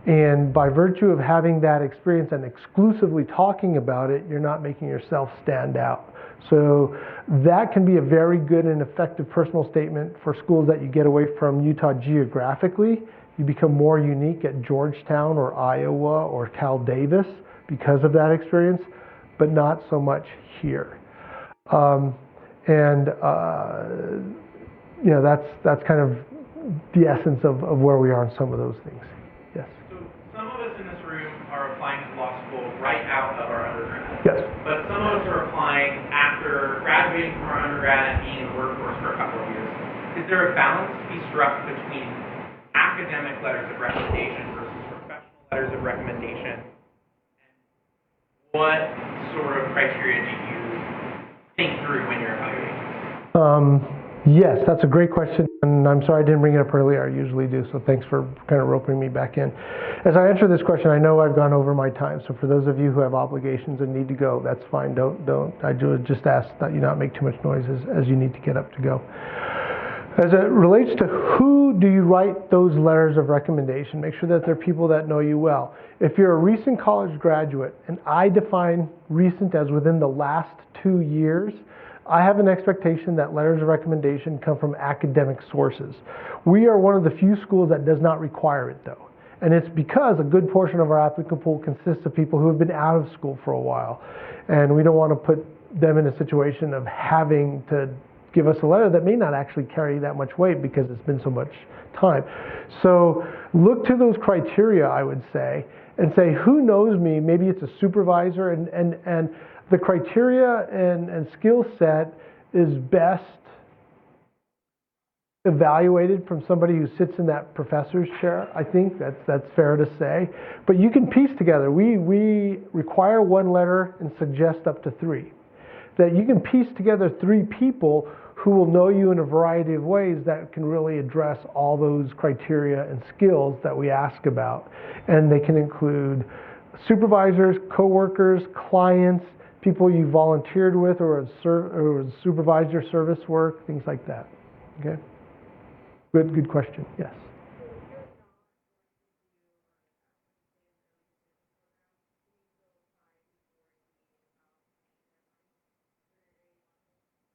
And by virtue of having that experience and exclusively talking about it, you're not making yourself stand out. So that can be a very good and effective personal statement for schools that you get away from Utah geographically. You become more unique at Georgetown or Iowa or Cal Davis because of that experience, but not so much here. That's kind of the essence of where we are in some of those things. Yes? So some of us in this room are applying to law school right out of our undergrad. Yes. But some of us are applying after graduating from our undergrad and being in the workforce for a couple of years. Is there a balance to be struck between academic letters of recommendation versus professional letters of recommendation? What sort of criteria do you think through when you're evaluating? Yes, that's a great question, and I'm sorry I didn't bring it up earlier. I usually do, so thanks for kind of roping me back in. As I answer this question, I know I've gone over my time, so for those of you who have obligations and need to go, that's fine. I just ask that you not make too much noise as you need to get up to go. As it relates to who do you write those letters of recommendation, make sure that they're people that know you well. If you're a recent college graduate, and I define recent as within the last 2 years, I have an expectation that letters of recommendation come from academic sources. We are one of the few schools that does not require it though. And it's because a good portion of our applicant pool consists of people who have been out of school for a while. And we don't want to put them in a situation of having to give us a letter that may not actually carry that much weight because it's been so much time. So look to those criteria, I would say, and say, who knows me? Maybe it's a supervisor, and the criteria and skill set is best evaluated from somebody who sits in that professor's chair. I think that's fair to say. But you can piece together. We require one letter and suggest up to 3. That you can piece together 3 people who will know you in a variety of ways that can really address all those criteria and skills that we ask about. And they can include supervisors, coworkers, clients, people you volunteered with or supervised your service work, things like that. Okay? Good question. Yes.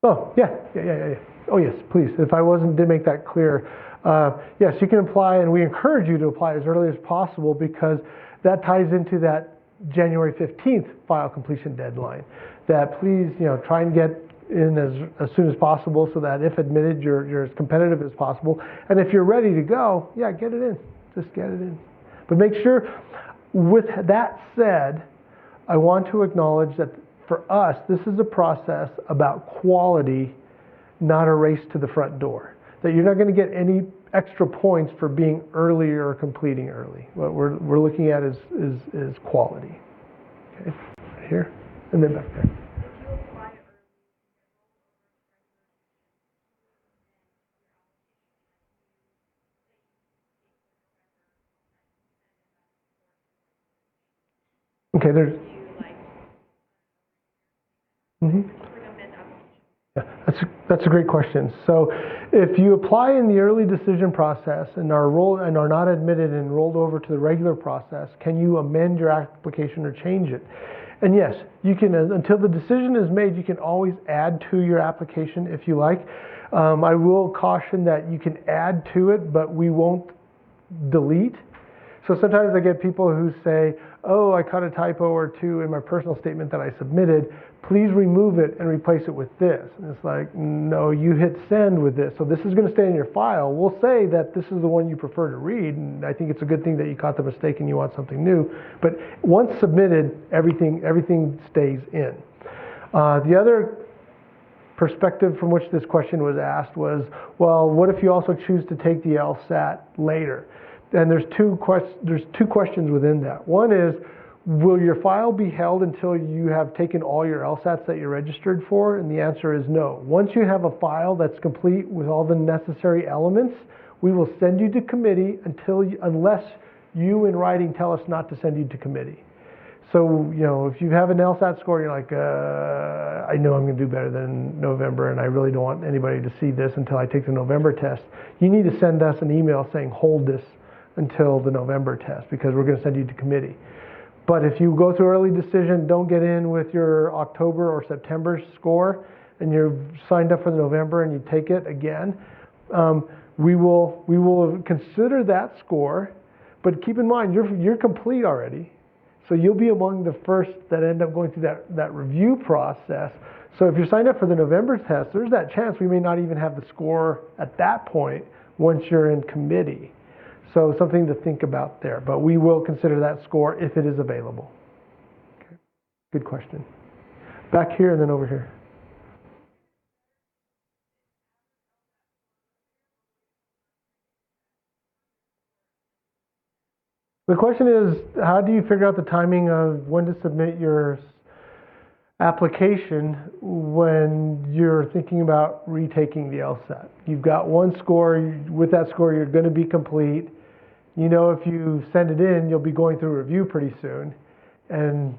Oh, yeah. Oh, yes, please. If I didn't make that clear, yes, you can apply, and we encourage you to apply as early as possible because that ties into that January 15th file completion deadline. That please, try and get in as soon as possible so that if admitted, you're as competitive as possible. And if you're ready to go, yeah, get it in. Just get it in. But make sure, with that said, I want to acknowledge that for us, this is a process about quality, not a race to the front door. That you're not going to get any extra points for being early or completing early. What we're looking at is quality. Okay, right here, and then back there. Okay, there's. Yeah, that's a great question. So, if you apply in the early decision process and are not admitted and rolled over to the regular process, can you amend your application or change it? And yes, you can. Until the decision is made, you can always add to your application if you like. I will caution that you can add to it, but we won't delete. So sometimes I get people who say, oh, I caught a typo or 2 in my personal statement that I submitted. Please remove it and replace it with this. And it's like, no, you hit send with this. So this is going to stay in your file. We'll say that this is the one you prefer to read. And I think it's a good thing that you caught the mistake and you want something new. But once submitted, everything stays in. The other perspective from which this question was asked was, well, what if you also choose to take the LSAT later? And there's two questions within that. One is, will your file be held until you have taken all your LSATs that you're registered for? And the answer is no. Once you have a file that's complete with all the necessary elements, we will send you to committee unless you in writing tell us not to send you to committee. So, if you have an LSAT score, you're like, I know I'm going to do better than November, and I really don't want anybody to see this until I take the November test. You need to send us an email saying, hold this until the November test, because we're going to send you to committee. But if you go through early decision, don't get in with your October or September score, and you're signed up for the November and you take it again, we will consider that score. But keep in mind, you're complete already, so you'll be among the first that end up going through that review process. So if you're signed up for the November test, there's that chance we may not even have the score at that point once you're in committee. So something to think about there, but we will consider that score if it is available. Okay. Good question. Back here and then over here. The question is, how do you figure out the timing of when to submit your application when you're thinking about retaking the LSAT? You've got one score. With that score, you're going to be complete. If you send it in, you'll be going through review pretty soon, and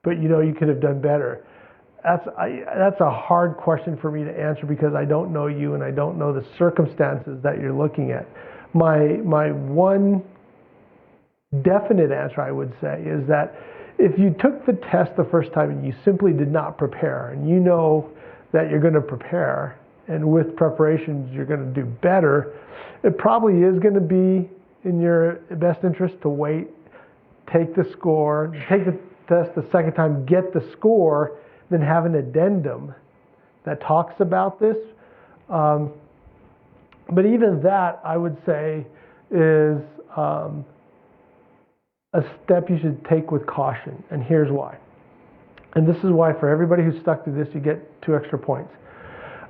but you could have done better. That's a hard question for me to answer because I don't know you and I don't know the circumstances that you're looking at. My one definite answer, I would say, is that if you took the test the first time and you simply did not prepare, and you know that you're going to prepare, and with preparations you're going to do better, it probably is going to be in your best interest to wait, take the test the second time, get the score, then have an addendum that talks about this. But even that, I would say, is a step you should take with caution, and here's why. And this is why for everybody who's stuck through this, you get 2 extra points.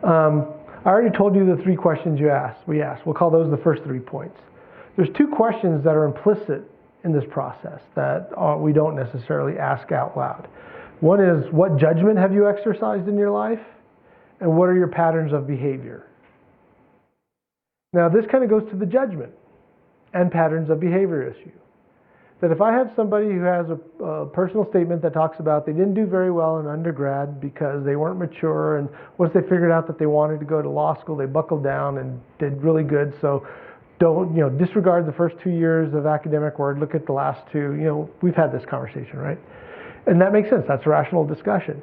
I already told you the 3 questions we asked. We'll call those the first 3 points. There's 2 questions that are implicit in this process that we don't necessarily ask out loud. One is, what judgment have you exercised in your life? And what are your patterns of behavior? Now, this kind of goes to the judgment and patterns of behavior issue. That if I have somebody who has a personal statement that talks about they didn't do very well in undergrad because they weren't mature, and once they figured out that they wanted to go to law school, they buckled down and did really good, so don't, disregard the first 2 years of academic work, look at the last 2, we've had this conversation, right? And that makes sense, that's a rational discussion.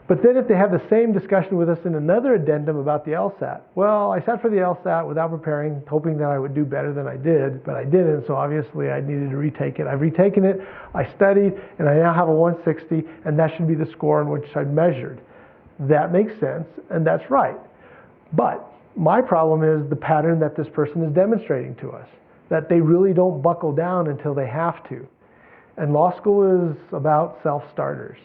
But then if they have the same discussion with us in another addendum about the LSAT, well, I sat for the LSAT without preparing, hoping that I would do better than I did, but I didn't, so obviously I needed to retake it. I've retaken it, I studied, and I now have a 160, and that should be the score in which I measured. That makes sense, and that's right. But my problem is the pattern that this person is demonstrating to us, that they really don't buckle down until they have to. And law school is about self-starters.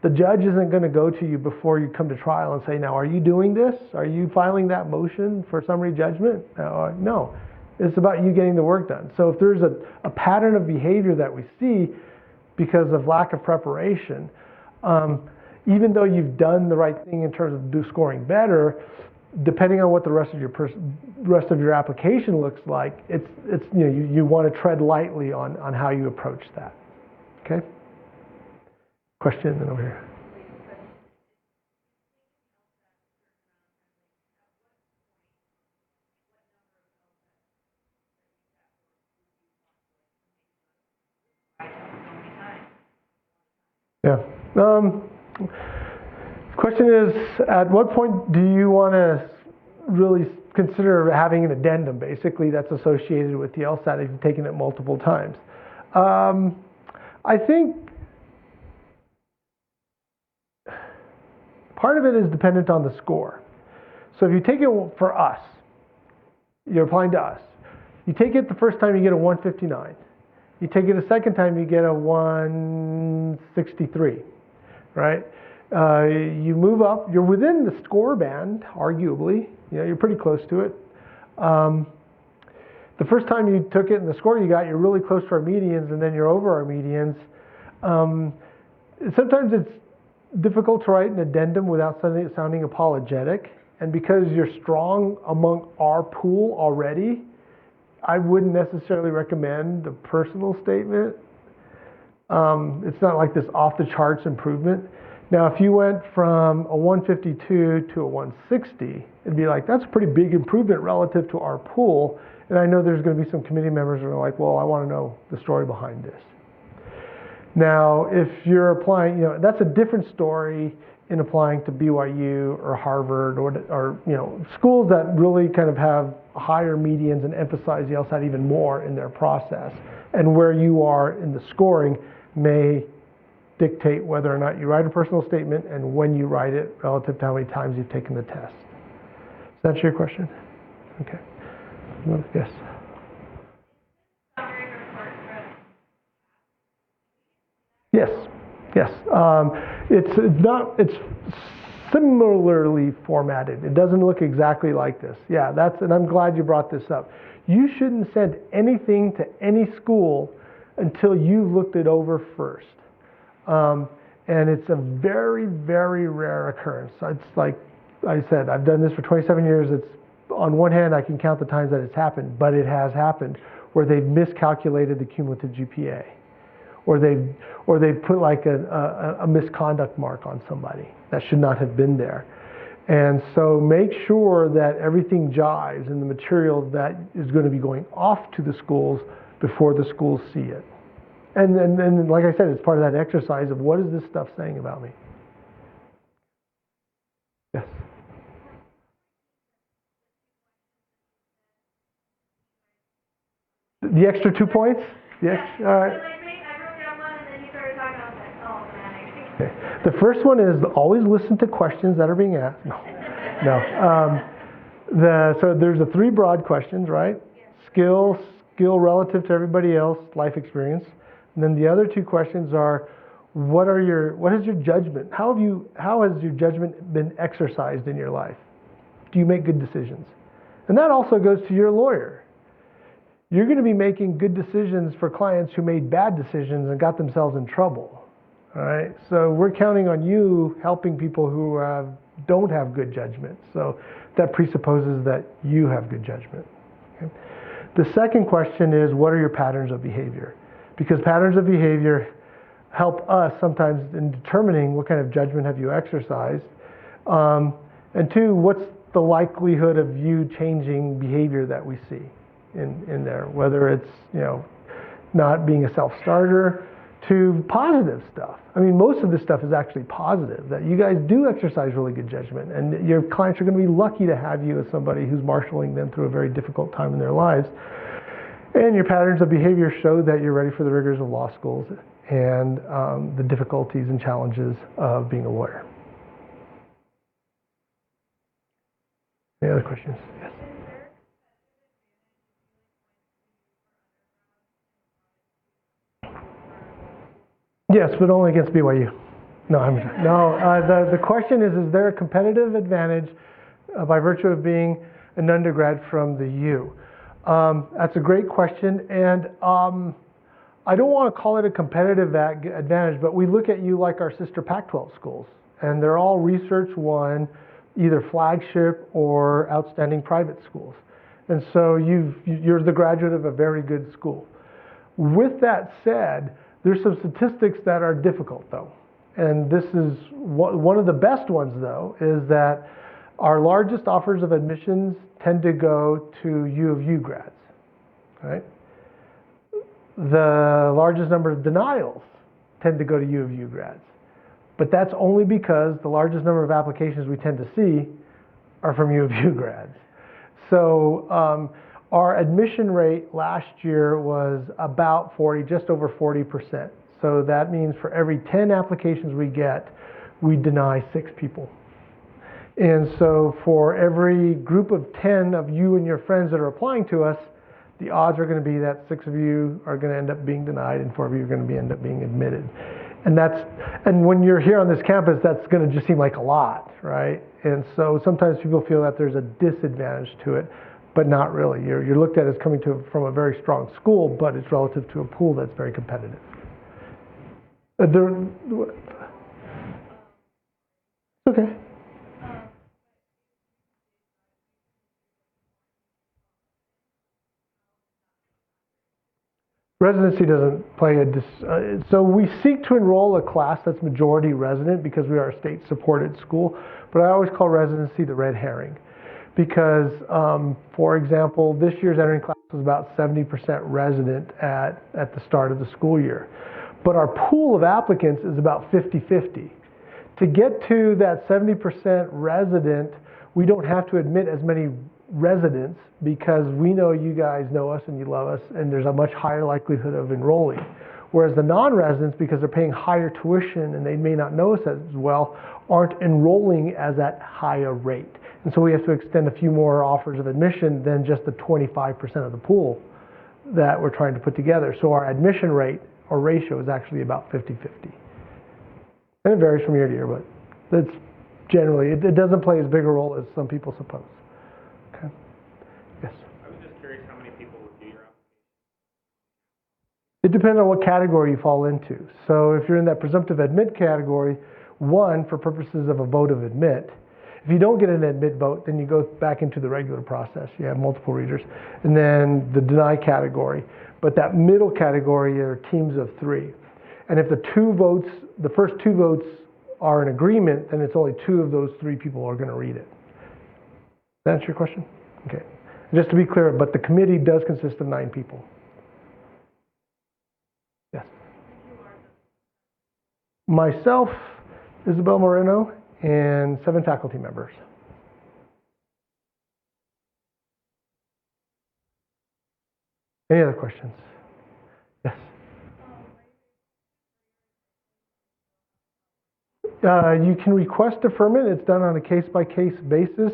The judge isn't going to go to you before you come to trial and say, now, are you doing this? Are you filing that motion for summary judgment? No. It's about you getting the work done. So if there's a pattern of behavior that we see because of lack of preparation, even though you've done the right thing in terms of scoring better, depending on what the rest of your application looks like, you want to tread lightly on how you approach that. Okay? Question, then over here. Yeah. Question is, at what point do you want to really consider having an addendum, basically, that's associated with the LSAT if you've taken it multiple times? I think part of it is dependent on the score. So if you take it for us, you're applying to us. You take it the first time, you get a 159. You take it a second time, you get a 163, right? You move up, you're within the score band, arguably. You're pretty close to it. The first time you took it and the score you got, you're really close to our medians, and then you're over our medians. Sometimes it's difficult to write an addendum without sounding apologetic. And because you're strong among our pool already, I wouldn't necessarily recommend a personal statement. It's not like this off-the-charts improvement. Now, if you went from a 152 to a 160, it'd be like, that's a pretty big improvement relative to our pool. And I know there's going to be some committee members who are like, well, I want to know the story behind this. Now, if you're applying, that's a different story in applying to BYU or Harvard or schools that really kind of have higher medians and emphasize the LSAT even more in their process. And where you are in the scoring may dictate whether or not you write a personal statement and when you write it relative to how many times you've taken the test. Does that answer your question? Okay. Yes. Yes. Yes. It's similarly formatted. It doesn't look exactly like this. Yeah, and I'm glad you brought this up. You shouldn't send anything to any school until you looked it over first. And it's a very, very rare occurrence. It's like I said, I've done this for 27 years. It's, on one hand, I can count the times that it's happened, but it has happened where they've miscalculated the cumulative GPA. Or they've put like a misconduct mark on somebody that should not have been there. And so make sure that everything jives in the material that is going to be going off to the schools before the schools see it. And like I said, it's part of that exercise of what is this stuff saying about me? Yes. The extra 2 points? The extra, all right. Okay. The first one is always listen to questions that are being asked. No. No. So there's the three broad questions, right? Skill relative to everybody else, life experience. And then the other two questions are, what is your judgment? How has your judgment been exercised in your life? Do you make good decisions? And that also goes to your lawyer. You're going to be making good decisions for clients who made bad decisions and got themselves in trouble. All right? So we're counting on you helping people who don't have good judgment. So that presupposes that you have good judgment. Okay? The second question is, what are your patterns of behavior? Because patterns of behavior help us sometimes in determining what kind of judgment have you exercised. And two, what's the likelihood of you changing behavior that we see in there, whether it's, not being a self-starter to positive stuff. I mean, most of this stuff is actually positive, that you guys do exercise really good judgment, and your clients are going to be lucky to have you as somebody who's marshaling them through a very difficult time in their lives. And your patterns of behavior show that you're ready for the rigors of law schools and the difficulties and challenges of being a lawyer. Any other questions? Yes. Yes, but only against BYU. No, the question is there a competitive advantage by virtue of being an undergrad from the U? That's a great question, and I don't want to call it a competitive advantage, but we look at you like our sister Pac-12 schools, and they're all Research 1, either flagship or outstanding private schools. And so you're the graduate of a very good school. With that said, there's some statistics that are difficult though. And this is one of the best ones though, is that our largest offers of admissions tend to go to U of U grads, right? The largest number of denials tend to go to U of U grads. But that's only because the largest number of applications we tend to see are from U of U grads. So our admission rate last year was about 40, just over 40%. So that means for every 10 applications we get, we deny 6 people. And so for every group of 10 of you and your friends that are applying to us, the odds are going to be that 6 of you are going to end up being denied and 4 of you are going to end up being admitted. And when you're here on this campus, that's going to just seem like a lot, right? And so sometimes people feel that there's a disadvantage to it, but not really. You're looked at as coming from a very strong school, but it's relative to a pool that's very competitive. Okay. Residency doesn't play so we seek to enroll a class that's majority resident because we are a state-supported school, but I always call residency the red herring. Because, for example, this year's entering class was about 70% resident at the start of the school year. But our pool of applicants is about 50-50. To get to that 70% resident, we don't have to admit as many residents because we know you guys know us and you love us, and there's a much higher likelihood of enrolling. Whereas the non-residents, because they're paying higher tuition and they may not know us as well, aren't enrolling as at higher rate. And so we have to extend a few more offers of admission than just the 25% of the pool that we're trying to put together. So our admission rate or ratio is actually about 50-50. And it varies from year to year, but that's generally, it doesn't play as big a role as some people suppose. Okay. Yes? I was just curious how many people would do your application. It depends on what category you fall into. So if you're in that presumptive admit category, 1, for purposes of a vote of admit. If you don't get an admit vote, then you go back into the regular process. You have multiple readers. And then the deny category. But that middle category are teams of 3. And if the first 2 votes are in agreement, then it's only 2 of those 3 people are going to read it. Does that answer your question? Okay. Just to be clear, but the committee does consist of 9 people. Yes. Myself, Isabel Moreno, and 7 faculty members. Any other questions? Yes. You can request deferment. It's done on a case-by-case basis.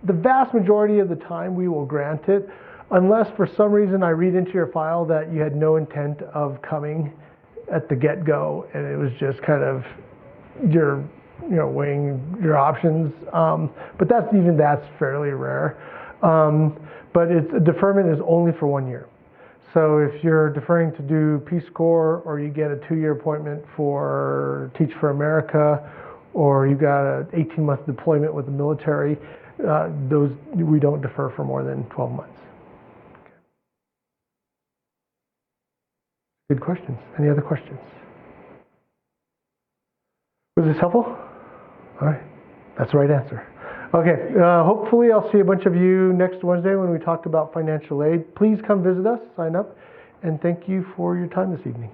The vast majority of the time, we will grant it, unless for some reason I read into your file that you had no intent of coming at the get-go, and it was just kind of you're weighing your options. But that's fairly rare. But deferment is only for 1 year. So if you're deferring to do Peace Corps, or you get a 2-year appointment for Teach for America, or you got an 18-month deployment with the military, those we don't defer for more than 12 months. Okay. Good questions. Any other questions? Was this helpful? All right. That's the right answer. Okay, hopefully I'll see a bunch of you next Wednesday when we talk about financial aid. Please come visit us, sign up, and thank you for your time this evening.